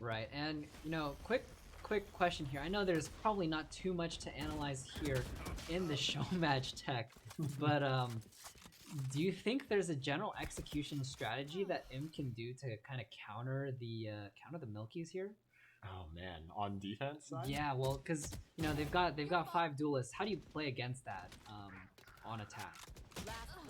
Right, and you know, quick question here. I know there's probably not too much to analyze here in the Showmatch tech, but do you think there's a general execution strategy that Imp can do to kind of counter the Milkies here? Oh man, on defense side? Yeah, well, because you know they've got 5 duelists. How do you play against that on attack?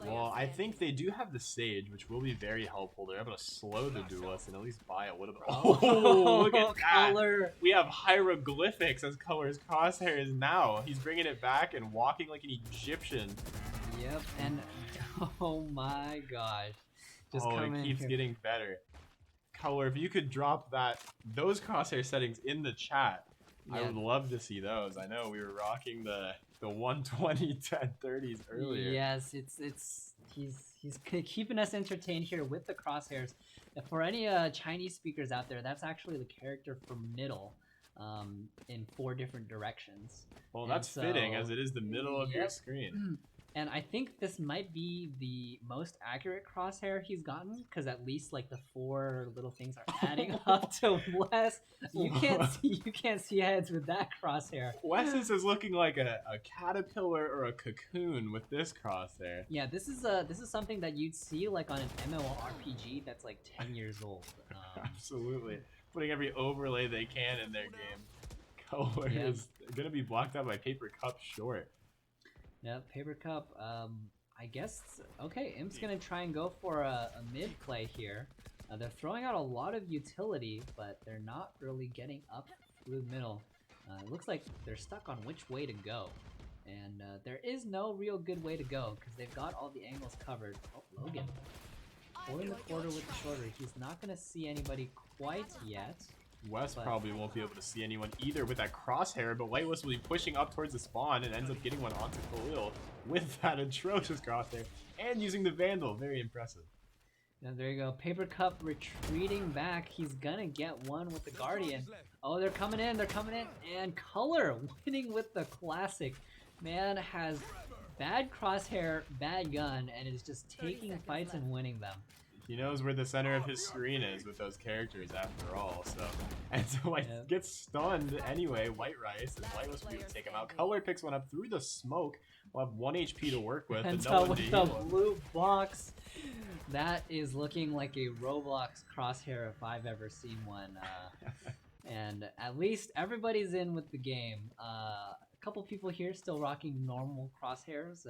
Well, I think they do have the Sage, which will be very helpful. They're able to slow the duelists and at least buy a little bit. Oh, look at that! Color. We have hieroglyphics as Color's crosshairs now. He's bringing it back and walking like an Egyptian. Yep, and oh my gosh, just it keeps getting better. Color, if you could drop those crosshair settings in the chat, I would love to see those. I know we were rocking the 120 1030s earlier. Yes, he's keeping us entertained here with the crosshairs. For any Chinese speakers out there, that's actually the character for middle in 4 different directions. Well, that's fitting, as it is the middle of your screen. And I think this might be the most accurate crosshair he's gotten, because at least like the 4 little things are adding up to Wes. You can't see heads with that crosshair. Wes's is looking like a caterpillar or a cocoon with this crosshair. Yeah, this is something that you'd see like on an MMORPG that's like 10 years old. Absolutely, putting every overlay they can in their game. Color is gonna be blocked out by Paper Cup short. Yeah, Paper Cup, I guess, okay, Imp's gonna try and go for a mid play here. They're throwing out a lot of utility, but they're not really getting up through the middle. It looks like they're stuck on which way to go. And there is no real good way to go, because they've got all the angles covered. Oh, Logan. Pulling the quarter with the shoulder. He's not gonna see anybody quite yet. Wes probably won't be able to see anyone either with that crosshair, but White West will be pushing up towards the spawn and ends up getting one onto Khalil with that atrocious crosshair and using the Vandal. Very impressive. Now there you go. Paper Cup retreating back. He's gonna get one with the Guardian. Oh, they're coming in. And Color winning with the classic. Man has bad crosshair, bad gun, and is just taking fights and winning them. He knows where the center of his screen is with those characters after all, so gets stunned anyway. White Rice and White Rice will be able to take him out. Color picks one up through the smoke. We'll have 1 HP to work with, and no one to heal him. Blue box. That is looking like a Roblox crosshair if I've ever seen one. And at least everybody's in with the game. A couple people here still rocking normal crosshairs.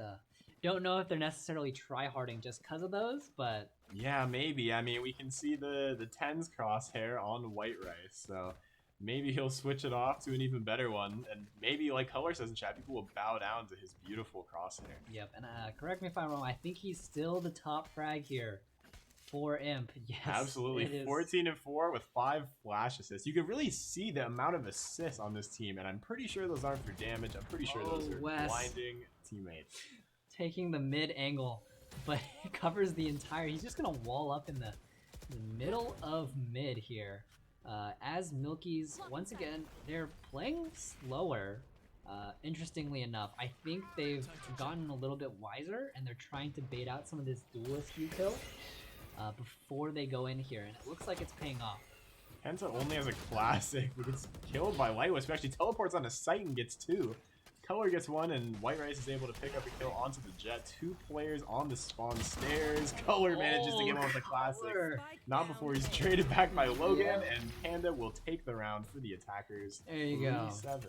Don't know if they're necessarily tryharding just because of those, but yeah, maybe. I mean, we can see the 10's crosshair on White Rice, so maybe he'll switch it off to an even better one, and maybe, like Color says in chat, people will bow down to his beautiful crosshair. Yep, and correct me if I'm wrong, I think he's still the top frag here for Imp. Yes, Absolutely, it is. 14 and 4 with 5 flash assists. You can really see the amount of assists on this team, and I'm pretty sure those aren't for damage. I'm pretty sure those are Wes. blinding teammates. Taking the mid angle, but it covers the entire. He's just gonna wall up in the middle of mid here. As Milkies, once again, they're playing slower. Interestingly enough, I think they've gotten a little bit wiser and they're trying to bait out some of this duelist util before they go in here, and it looks like it's paying off. Penta only has a classic, but gets killed by Light Wisp, who actually teleports onto site and gets 2. Color gets 1, and White Rice is able to pick up a kill onto the Jet. 2 players on the spawn stairs. Color manages to get one with the classic. Not before he's traded back by Logan, and Panda will take the round for the attackers. There you go. 3-7.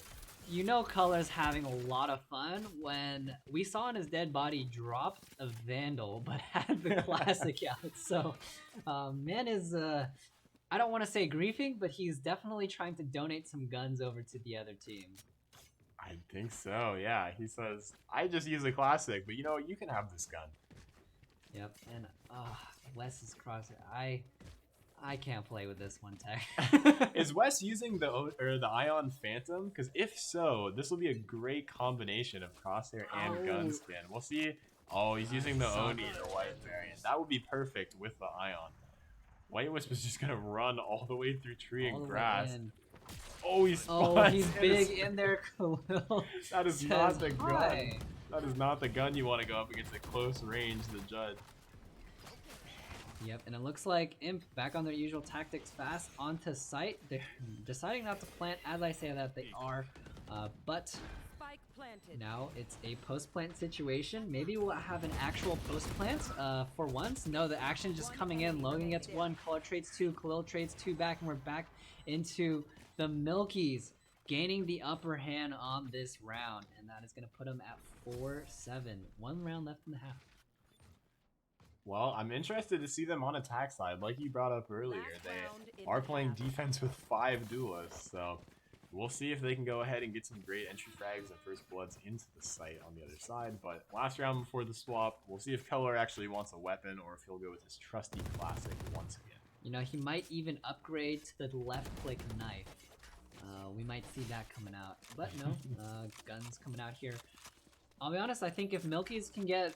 You know Color's having a lot of fun when we saw on his dead body drop a Vandal, but had the classic out. So, man is, I don't want to say griefing, but he's definitely trying to donate some guns over to the other team. I think so, yeah. He says, I just use a classic, but you know, you can have this gun. Yep, and Wes's crosshair. I can't play with this one, Tech. Is Wes using the Ion Phantom? Because if so, this will be a great combination of crosshair and gun skin. We'll see. Oh, he's using the Oni, the white variant. That would be perfect with the Ion. White Wisp is just gonna run all the way through tree and grass. Oh, he's big in there, Khalil. That is not the gun. That is not the gun you want to go up against at close range, the Judd. Yep, and it looks like Imp back on their usual tactics, fast onto site. They're deciding not to plant, as I say that they are, but now it's a post-plant situation. Maybe we'll have an actual post-plant for once. No, the action just coming in. Logan gets 1, Color trades 2, Khalil trades 2 back, and we're back into the Milkies gaining the upper hand on this round, and that is going to put them at 4-7. 1 round left in the half. Well, I'm interested to see them on attack side. Like you brought up earlier, they are playing defense with 5 duelists, so we'll see if they can go ahead and get some great entry frags and first bloods into the site on the other side. But last round before the swap, we'll see if Keller actually wants a weapon or if he'll go with his trusty classic once again. You know, he might even upgrade to the left-click knife. We might see that coming out. But no, guns coming out here. I'll be honest, I think if Milkies can get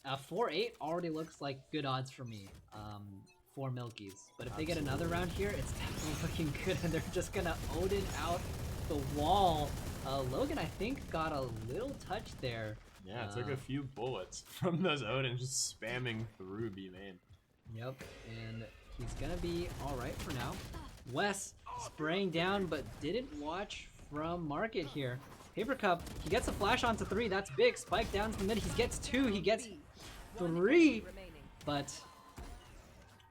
a 4-8 already looks like good odds for me for Milkies. But if they get another round here, it's definitely looking good, and they're just gonna Odin out the wall. Logan, I think, got a little touch there. Yeah, it took a few bullets from those Odin just spamming through B main. Yep, and he's gonna be alright for now. Wes spraying down, but didn't watch from Market here. Paper Cup, he gets a flash onto 3, that's big. Spike down to the mid, he gets 2, he gets 3, but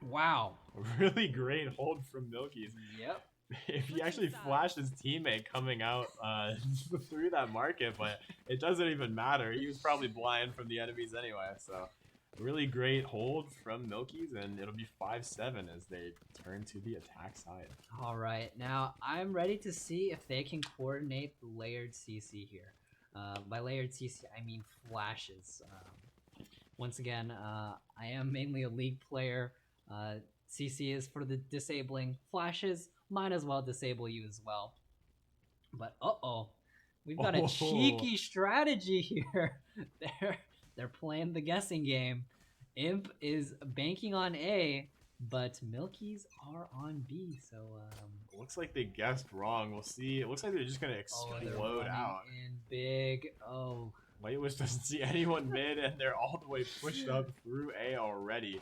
wow. A really great hold from Milkies. Yep. If he actually flashed his teammate coming out through that market, but it doesn't even matter. He was probably blind from the enemies anyway, so really great hold from Milkies, and it'll be 5-7 as they turn to the attack side. All right, now I'm ready to see if they can coordinate the layered CC here. By layered CC, I mean flashes. Once again, I am mainly a League player. CC is for the disabling. Flashes might as well disable you as well. But we've got a cheeky strategy here. They're playing the guessing game. Imp is banking on A, but Milkies are on B. So looks like they guessed wrong. We'll see. It looks like they're just gonna explode out. In big. White Wisp doesn't see anyone mid, and they're all the way pushed up through A already.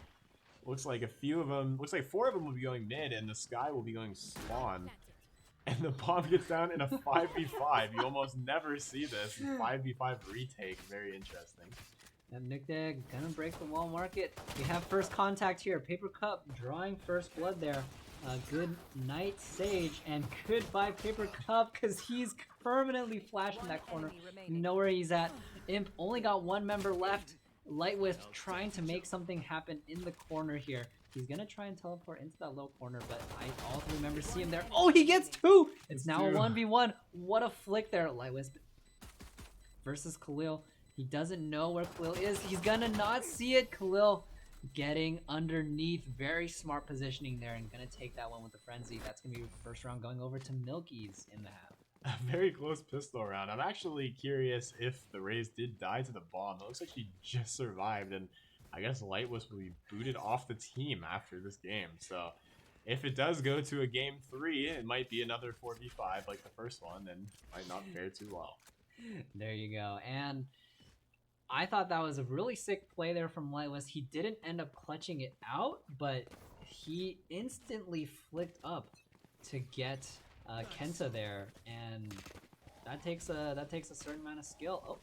Looks like a few of them. Looks like 4 of them will be going mid, and the Sky will be going spawn. And the bomb gets down in a 5v5. You almost never see this. 5v5 retake. Very interesting. And Nickdag gonna break the wall market. We have first contact here. Paper Cup drawing first blood there. Good night, Sage, and goodbye, Paper Cup, because he's permanently flashed in that corner. You know where he's at. Imp only got 1 member left. Light Wisp trying to make something happen in the corner here. He's gonna try and teleport into that low corner, but I also remember seeing him there. Oh, he gets 2! It's now a 1v1. What a flick there, Light Wisp versus Khalil. He doesn't know where Khalil is. He's gonna not see it. Khalil getting underneath. Very smart positioning there and gonna take that one with the frenzy. That's gonna be first round going over to Milkies in the half. A very close pistol round. I'm actually curious if the Rays did die to the bomb. It looks like she just survived, and I guess Light will be booted off the team after this game. So if it does go to a game 3, it might be another 4v5 like the first one, and might not fare too well. There you go. And I thought that was a really sick play there from Light Wisp. He didn't end up clutching it out, but he instantly flicked up to get Kenta there, and that takes a certain amount of skill. Oh,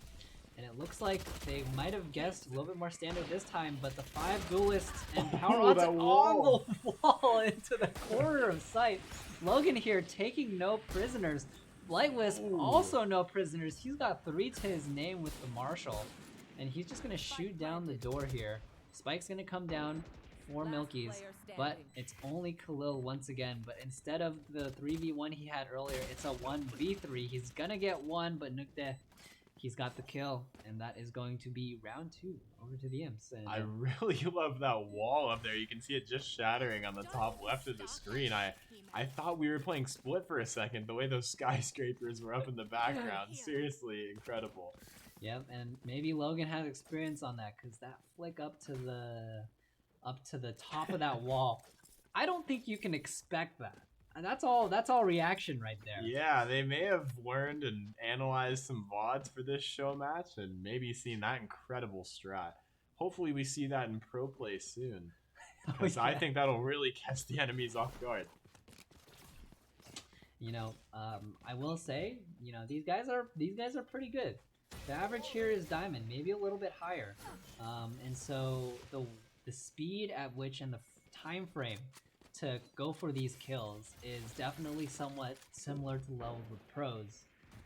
and it looks like they might have guessed a little bit more standard this time, but the 5 duelists and power on the wall into the corner of sight. Logan here taking no prisoners. Light Wisp also no prisoners. He's got 3 to his name with the Marshall, and he's just gonna shoot down the door here. Spike's gonna come down for Milkies, but it's only Khalil once again. But instead of the 3v1 he had earlier, it's a 1v3. He's gonna get 1, but Nukte, he's got the kill, and that is going to be round 2 over to the Imps. And I really love that wall up there. You can see it just shattering on the top left of the screen. I thought we were playing Split for a second, the way those skyscrapers were up in the background. Seriously incredible. Yep, and maybe Logan has experience on that, because that flick up to the top of that wall, I don't think you can expect that. And that's all reaction right there. Yeah, they may have learned and analyzed some VODs for this show match and maybe seen that incredible strat. Hopefully we see that in pro play soon, because I think that'll really catch the enemies off guard. You know, I will say, you know, these guys are pretty good. The average here is diamond, maybe a little bit higher, and so the speed at which and the time frame to go for these kills is definitely somewhat similar to levels with pros.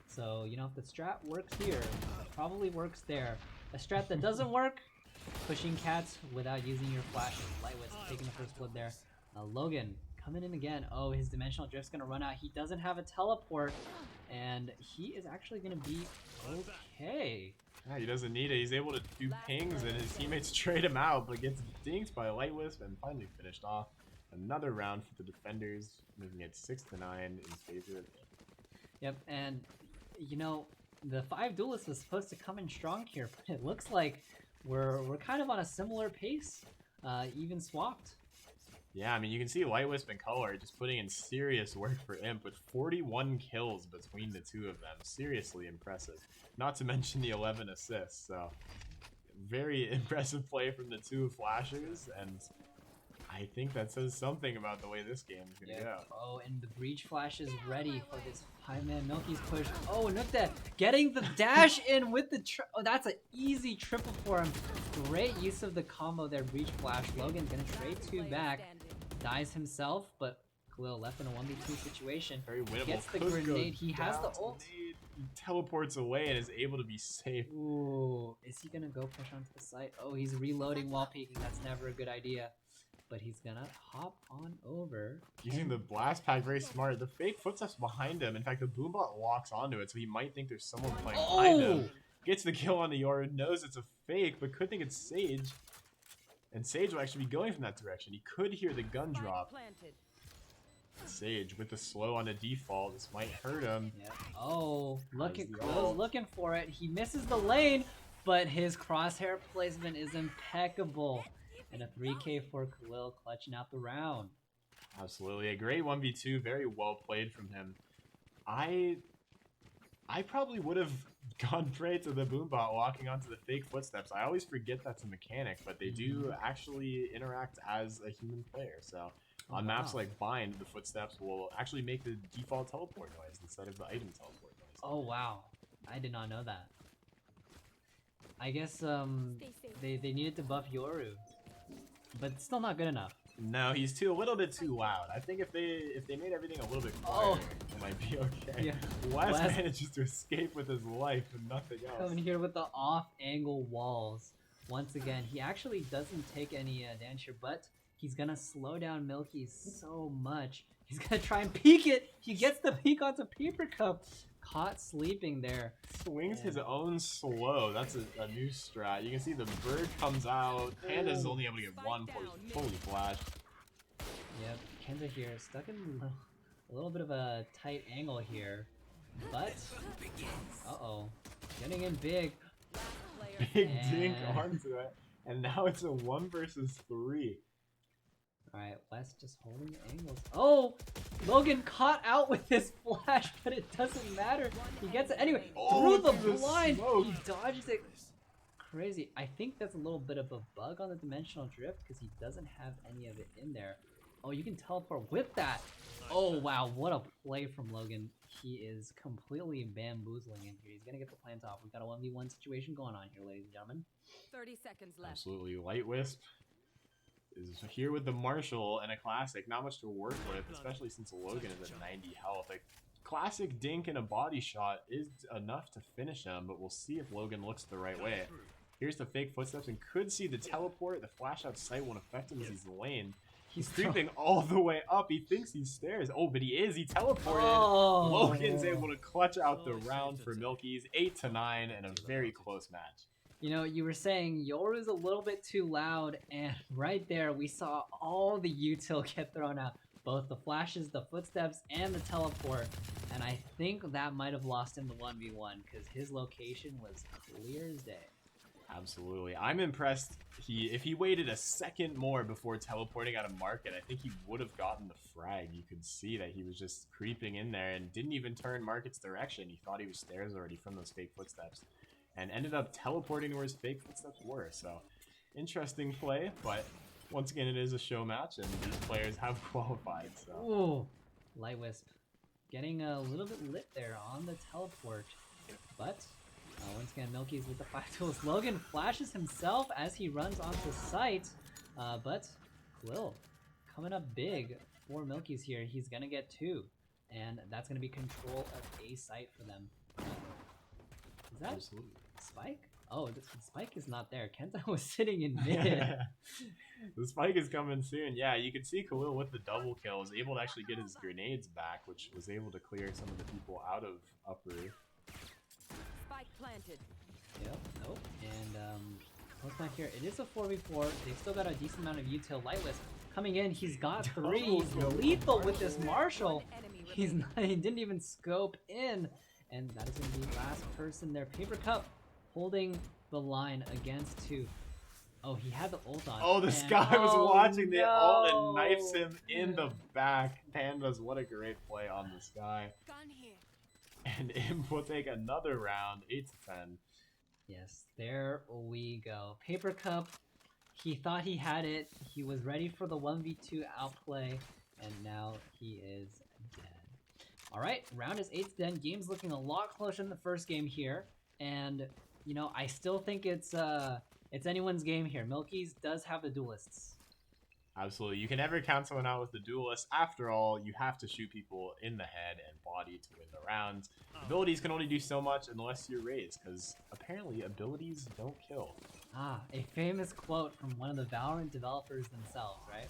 So, you know, if the strat works here, it probably works there. A strat that doesn't work, pushing cats without using your flashes. Light Wisp taking the first blood there. Logan coming in again. Oh, his dimensional drift's gonna run out. He doesn't have a teleport, and he is actually gonna be okay. Yeah, he doesn't need it. He's able to do pings, and his teammates trade him out, but gets dinked by Light Wisp and finally finished off. Another round for the defenders, making it 6-9 in favor of him. Yep, and you know, the 5 duelists was supposed to come in strong here, but it looks like we're kind of on a similar pace, even swapped. Yeah, I mean, you can see Light Wisp and Color just putting in serious work for Imp with 41 kills between the two of them. Seriously impressive. Not to mention the 11 assists, so very impressive play from the 2 flashers, and I think that says something about the way this game is going to go. Oh, and the breach flash is ready for this 5-man Milkies push. Oh, Nukta getting the dash in with the oh, that's an easy triple for him. Great use of the combo there, breach flash. Logan's going to trade 2 back. Dies himself, but Khalil left in a 1v2 situation. Very winnable. Gets the grenade. He has the ult. He teleports away and is able to be safe. Ooh, is he going to go push onto the site? Oh, he's reloading while peeking. That's never a good idea. But he's gonna hop on over. Using the blast pack, very smart. The fake footsteps behind him. In fact, the boombot locks onto it, so he might think there's someone playing behind him. Gets the kill on the Yoru, knows it's a fake, but could think it's Sage. And Sage will actually be going from that direction. He could hear the gun drop. Sage with the slow on the default. This might hurt him. Yep. Oh, looking for it. He misses the lane, but his crosshair placement is impeccable. And a 3K for Khalil clutching out the round. Absolutely. A great 1v2. Very well played from him. I probably would have gone prey to the boombot walking onto the fake footsteps. I always forget that's a mechanic, but they do actually interact as a human player. So on maps like Bind, the footsteps will actually make the default teleport noise instead of the item teleport noise. Oh, wow. I did not know that. I guess they needed to buff Yoru. But still not good enough. No, he's a little bit too loud. I think if they made everything a little bit quieter, it might be okay. Yeah. Wes manages to escape with his life and nothing else. Coming here with the off-angle walls. once again. He actually doesn't take any damage here, but he's gonna slow down Milkies so much. He's gonna try and peek it. He gets the peek onto Paper Cup. Caught sleeping there. Swings his own slow. That's a new strat. You can see the bird comes out. Panda's only able to get one before he's fully flashed. Yep, Kenta here stuck in a little bit of a tight angle here, but uh-oh, getting in big. Big dink onto it, and now it's a 1 versus 3. Alright, West just holding the angles. Oh! Logan caught out with his flash, but it doesn't matter. He gets it anyway. Oh, through the blind! smoke. He dodges it. Crazy. I think that's a little bit of a bug on the dimensional drift because he doesn't have any of it in there. Oh, you can teleport with that. Oh, wow. What a play from Logan. He is completely bamboozling in here. He's going to get the plant off. We've got a 1v1 situation going on here, ladies and gentlemen. 30 seconds left. Absolutely. Light Wisp is here with the Marshall and a classic. Not much to work with, especially since Logan is at 90 health. A classic dink and a body shot is enough to finish him, but we'll see if Logan looks the right way. Here's the fake footsteps and could see the teleport. The flash out sight won't affect him as he's lane. He's creeping all the way up. He thinks he stairs. Oh, but he is. He teleported. Oh. Logan's able to clutch out the round for Milkies. 8-9 and a very close match. You know, you were saying Yoru's a little bit too loud, and right there we saw all the util get thrown out. Both the flashes, the footsteps, and the teleport. And I think that might have lost him the 1v1 because his location was clear as day. Absolutely. I'm impressed. If he waited a second more before teleporting out of market, I think he would have gotten the frag. You could see that he was just creeping in there and didn't even turn market's direction. He thought he was stairs already from those fake footsteps and ended up teleporting to where his fake footsteps were. So interesting play, but once again, it is a show match and these players have qualified. So. Ooh, Light Wisp getting a little bit lit there on the teleport, but once again, Milkies with the 5 tools. Logan flashes himself as he runs onto site, but Quill coming up big for Milkies here. He's gonna get 2, and that's gonna be control of a site for them. Is that Absolutely. Spike? Oh, the Spike is not there. Kenta was sitting in mid. The spike is coming soon. Yeah, you can see Khalil with the double kill is able to actually get his grenades back, which was able to clear some of the people out of upper. Spike planted. Yep, nope. And close back here. It is a 4v4. They've still got a decent amount of util. Light Wisp coming in. He's got 3. He's lethal with this Marshall. He didn't even scope in. And that is going to be last person there. Paper Cup holding the line against 2. Oh, he had the ult on. Oh, this guy was watching the ult and knifes him in the back. Pandas, what a great play on this guy. Gun here. And Imp will take another round, 8-10. Yes, there we go. Paper Cup, he thought he had it. He was ready for the 1v2 outplay, and now he is dead. All right, round is 8-10. Game's looking a lot closer than the first game here, and you know I still think it's anyone's game here. Milkies does have the duelists. Absolutely. You can never count someone out with the duelist. After all, you have to shoot people in the head and body to win the round. Abilities can only do so much unless you're raised, because apparently abilities don't kill. Ah, a famous quote from one of the Valorant developers themselves, right?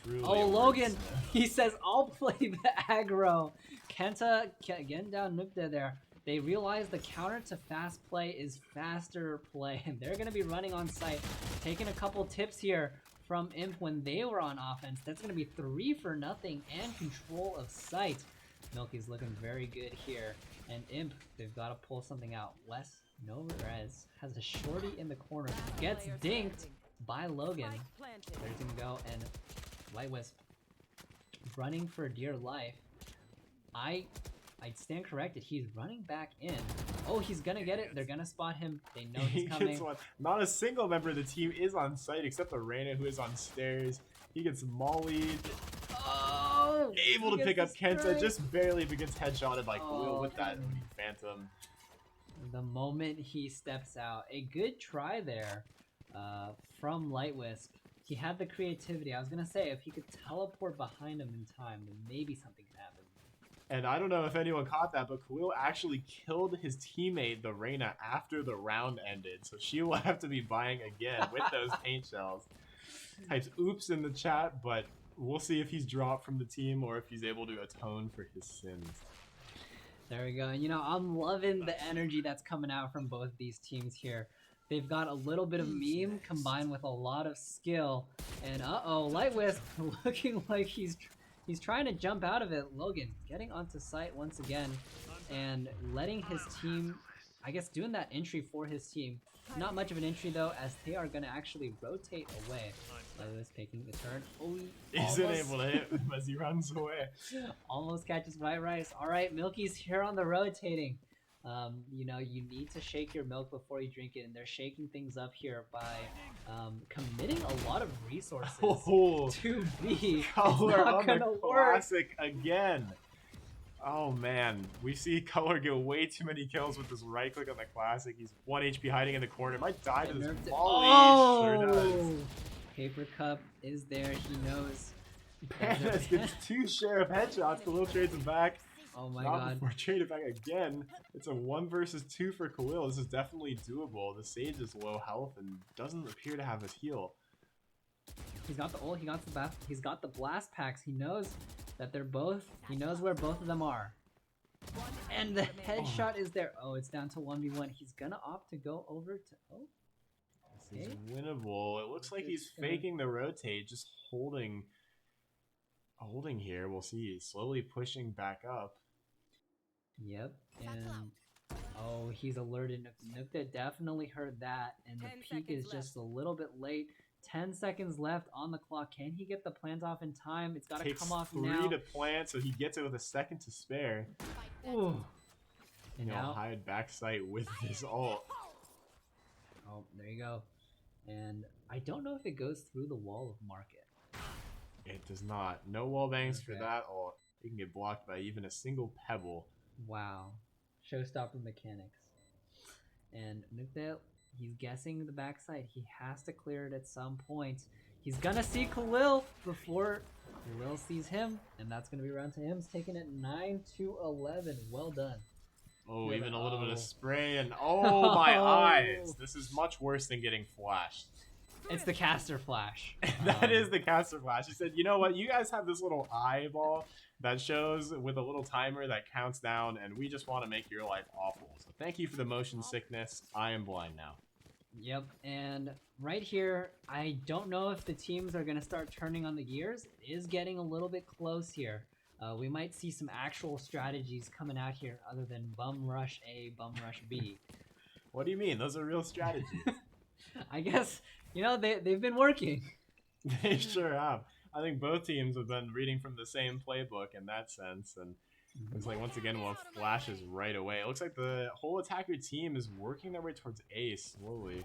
Truly. Oh, Logan, he says, I'll play the aggro. Kenta getting down Nukta there. They realize the counter to fast play is faster play, and they're going to be running on site. Taking a couple tips here from Imp when they were on offense. That's going to be 3-0 and control of site. Milky's looking very good here. And Imp, they've got to pull something out. Wes, no res, has a shorty in the corner. Gets dinked by Logan. There's going to go, and Light Wisp running for dear life. I'd stand corrected. He's running back in. Oh, he's gonna get it. They're gonna spot him. They know he's coming. Gets one. Not a single member of the team is on site except Arena, who is on stairs. He gets mollied. Oh! Able to pick up Kenta, just barely, but gets headshotted by Khalil with that Phantom. The moment he steps out. A good try there from Light Wisp. He had the creativity. I was gonna say, if he could teleport behind him in time, then maybe something could happen. And I don't know if anyone caught that, but Khalil actually killed his teammate, the Reyna, after the round ended. So she will have to be buying again with those paint shells. Types oops in the chat, but we'll see if he's dropped from the team or if he's able to atone for his sins. There we go. And you know, I'm loving the energy that's coming out from both these teams here. They've got a little bit of meme combined with a lot of skill. And uh-oh, Light Wisp looking like he's trying to jump out of it. Logan getting onto site once again and letting his team, I guess, doing that entry for his team. Not much of an entry though, as they are going to actually rotate away. Light Wisp taking the turn. Oh, he isn't able to hit him as he runs away. Almost catches White Rice. All right, Milky's here on the rotating. You know, you need to shake your milk before you drink it, and they're shaking things up here by committing a lot of resources to B. Color on the classic again. Oh man, we see Color get way too many kills with this right click on the classic. He's 1 HP hiding in the corner. Might die to this volley. Oh! Sure does. Paper Cup is there. He knows. Pandas gets 2 sheriff headshots. Khalil trades him back. Oh my Not god. before traded back again. It's a 1 versus 2 for Khalil. This is definitely doable. The Sage is low health and doesn't appear to have his heal. He's got the ult, he's got the blast packs. He knows that they're both, he knows where both of them are. And the headshot is there. Oh, it's down to 1v1. He's gonna opt to go over to, oh. This is winnable. It looks like he's faking the rotate, just holding here. We'll see. He's slowly pushing back up. Yep, and oh, he's alerted. Nukta definitely heard that, and the peak is just a little bit late. 10 seconds left on the clock. Can he get the plant off in time? It's got to come off now. 3 to plant, so he gets it with a second to spare. Ooh. And now now hide backside with his ult. Oh, there you go. And I don't know if it goes through the wall of market. It does not. No wall bangs for Okay. that ult. He can get blocked by even a single pebble. Wow. Showstopper mechanics. And Nukta, he's guessing the backside. He has to clear it at some point. He's gonna see Khalil before Khalil sees him, and that's gonna be round to him. He's taking it 9-11. Well done. Oh, Yeah, even a little bit oh. of spray and oh my eyes! This is much worse than getting flashed. It's the caster flash. That is the caster flash. He said, you know what? You guys have this little eyeball that shows with a little timer that counts down, and we just want to make your life awful. So thank you for the motion sickness. I am blind now. Yep, and right here, I don't know if the teams are going to start turning on the gears. It is getting a little bit close here. We might see some actual strategies coming out here other than bum rush A, bum rush B. What do you mean? Those are real strategies. I guess, you know, they've been working. They sure have. I think both teams have been reading from the same playbook in that sense, and looks like once again we'll have flashes right away. It looks like the whole attacker team is working their way towards A slowly.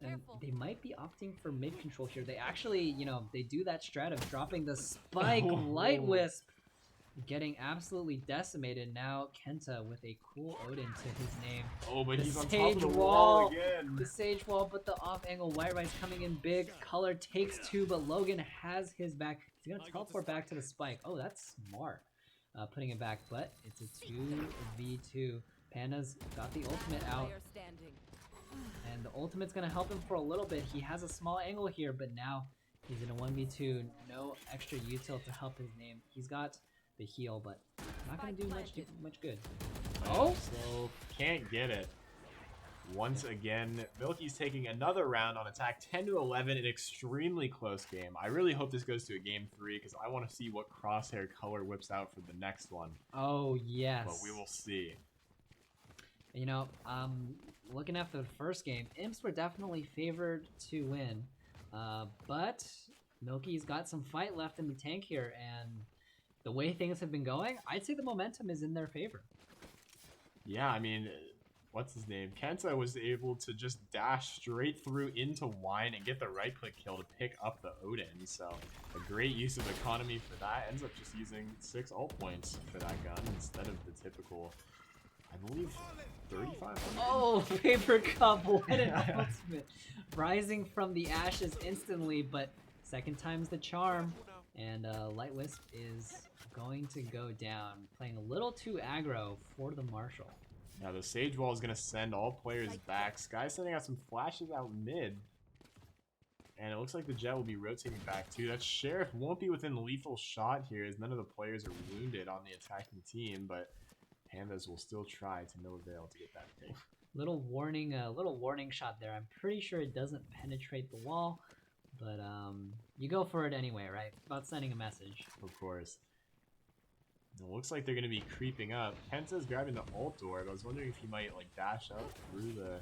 And they might be opting for mid control here. They actually, you know, they do that strat of dropping the spike. Light Wisp getting absolutely decimated. Now Kenta with a cool Odin to his name. Oh, but The he's on top Sage of the wall. wall again. The Sage wall, but the off angle White Rice coming in big. Color takes 2, but Logan has his back. He's gonna teleport back to the spike. Oh, that's smart. Putting it back, but it's a 2v2. Panda's got the ultimate out. Player standing. And the ultimate's gonna help him for a little bit. He has a small angle here, but now he's in a 1v2. No extra util to help his name. He's got the heal, but not gonna do much good. Oh, so can't get it. Once again, Milky's taking another round on attack, 10-11, an extremely close game. I really hope this goes to a game 3 because I want to see what Crosshair Color whips out for the next one. Oh yes. But we will see. You know, looking after the first game, Imps were definitely favored to win, but Milky's got some fight left in the tank here, and the way things have been going, I'd say the momentum is in their favor. Yeah, I mean, what's his name? Kenta was able to just dash straight through into Wine and get the right-click kill to pick up the Odin, so a great use of economy for that. Ends up just using 6 ult points for that gun instead of the typical, I believe, 35. Oh, Paper Cup, what an ultimate. Rising from the ashes instantly, but second time's the charm. And Light Wisp is going to go down, playing a little too aggro for the Marshall. Now the Sage Wall is going to send all players back. Sky's sending out some flashes out mid. And it looks like the Jet will be rotating back too. That Sheriff won't be within lethal shot here as none of the players are wounded on the attacking team, but Pandas will still try to no avail to get that ping. Little warning shot there. I'm pretty sure it doesn't penetrate the wall, but you go for it anyway, right? It's about sending a message. Of course. It looks like they're going to be creeping up. Penta's grabbing the ult door, but I was wondering if he might like dash out through the...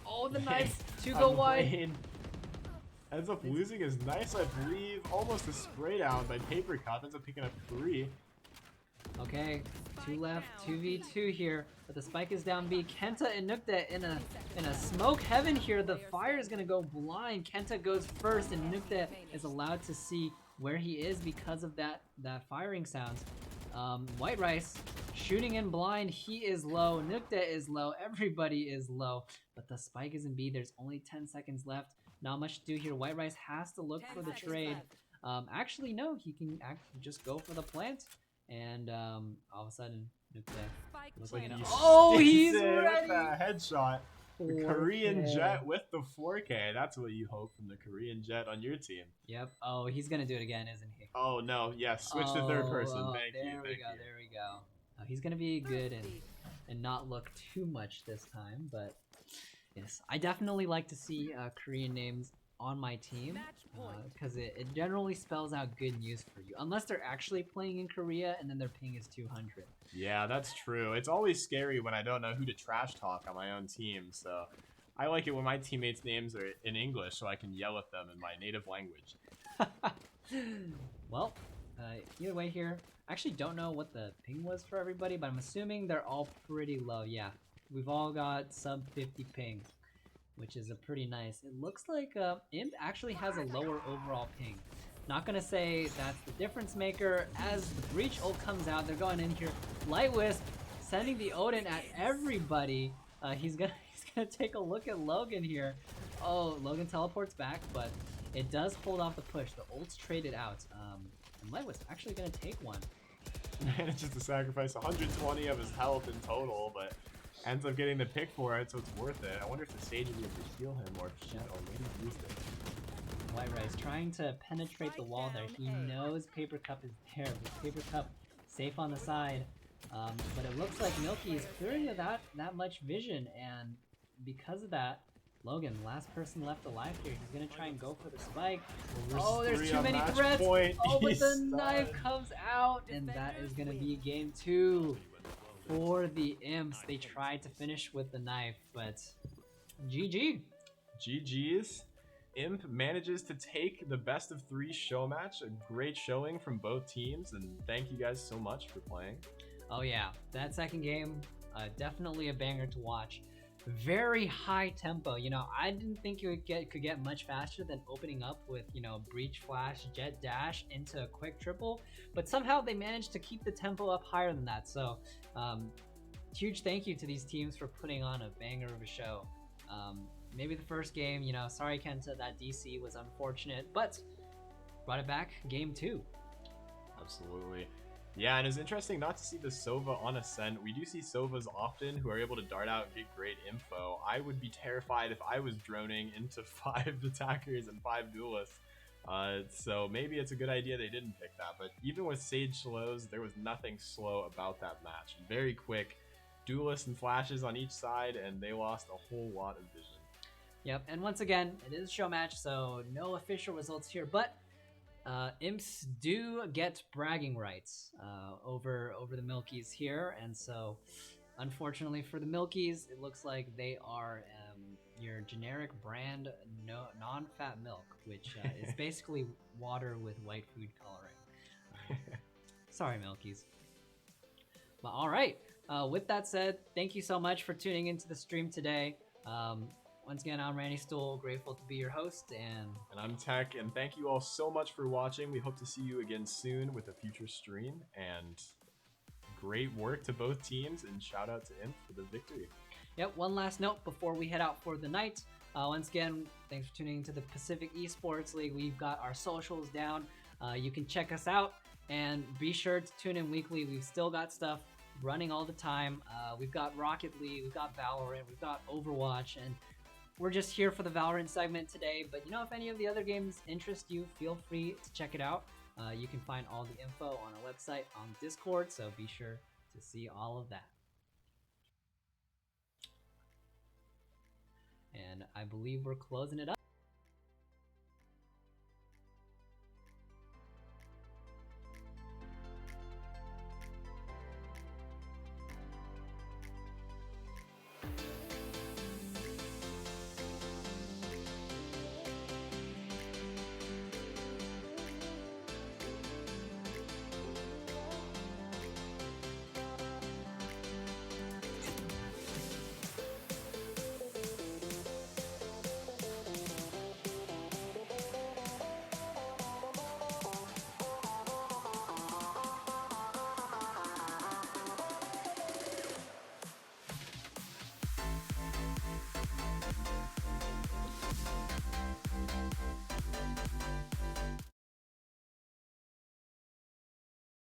Oh, the knife to go wide. Ends up losing his knife, I believe. Almost a spray down by Paper Cup. Ends up picking up 3. Okay, 2 left, 2v2 here, but the spike is down B. Kenta and Nukta in a smoke heaven here. The fire is gonna go blind. Kenta goes first, and Nukta is allowed to see where he is because of that firing sounds. White Rice shooting in blind. He is low. Nukta is low. Everybody is low, but the spike is in B. There's only 10 seconds left. Not much to do here. White Rice has to look for the trade. Actually, no, he can just go for the plant. And all of a sudden, Nukta looks like oh, he's ready! Headshot. The 4K. Korean Jet with the 4K. That's what you hope from the Korean Jet on your team. Yep. Oh, he's gonna do it again, isn't he? Oh no, yes. Switch to third person. Thank you. There we go. There we go. Oh, he's gonna be good and not look too much this time, but yes, I definitely like to see Korean names on my team because it generally spells out good news for you, unless they're actually playing in Korea and then their ping is 200. Yeah, that's true. It's always scary when I don't know who to trash talk on my own team, so I like it when my teammates' names are in English so I can yell at them in my native language. Well, either way here, I actually don't know what the ping was for everybody, but I'm assuming they're all pretty low. Yeah, we've all got sub 50 ping, which is a pretty nice. It looks like Imp actually has a lower overall ping. Not gonna say that's the difference maker. As the breach ult comes out, they're going in here. Light Wisp sending the Odin at everybody. He's gonna take a look at Logan here. Oh, Logan teleports back, but it does hold off the push. The ult's traded out. And Light Wisp actually gonna take one. Manages to sacrifice 120 of his health in total, but ends up getting the pick for it, so it's worth it. I wonder if the Sage will be able to heal him or if she already used it. White Rice trying to penetrate the wall there. He knows Paper Cup is there, but Paper Cup safe on the side. But it looks like Milky is clearing without that much vision, and because of that, Logan, last person left alive here. He's gonna try and go for the spike. Oh, there's too many threats. Point. Oh, but the knife comes out, and that is gonna be game 2 for the Imps. They tried to finish with the knife, but GG. GG's. Imp manages to take the best of 3 show match. A great showing from both teams, and thank you guys so much for playing. Oh yeah, that second game, definitely a banger to watch. Very high tempo. You know, I didn't think it could get much faster than opening up with, you know, breach flash, jet dash into a quick triple, but somehow they managed to keep the tempo up higher than that. So huge thank you to these teams for putting on a banger of a show. Maybe the first game, you know, sorry Kenta, that DC was unfortunate, but brought it back game 2. Absolutely. Yeah, and it's interesting not to see the Sova on Ascent. We do see Sovas often who are able to dart out and get great info. I would be terrified if I was droning into 5 attackers and 5 duelists. So maybe it's a good idea they didn't pick that, but even with Sage slows, there was nothing slow about that match. Very quick, duelists and flashes on each side, and they lost a whole lot of vision. Yep, and once again, it is a show match, so no official results here, but Imps do get bragging rights over the Milkies here, and so unfortunately for the Milkies, it looks like they are your generic brand non-fat milk, which is basically water with white food coloring. Sorry, Milkies. But all right, with that said, thank you so much for tuning into the stream today. Once again, I'm Randy Stoll, grateful to be your host, and I'm Tech, and thank you all so much for watching. We hope to see you again soon with a future stream, and great work to both teams, and shout out to Imp for the victory. Yep, one last note before we head out for the night. Once again, thanks for tuning into the Pacific Esports League. We've got our socials down. You can check us out and be sure to tune in weekly. We've still got stuff running all the time. We've got Rocket League, we've got Valorant, we've got Overwatch, and we're just here for the Valorant segment today. But if any of the other games interest you, feel free to check it out. You can find all the info on our website, on Discord, so be sure to see all of that. And I believe we're closing it up.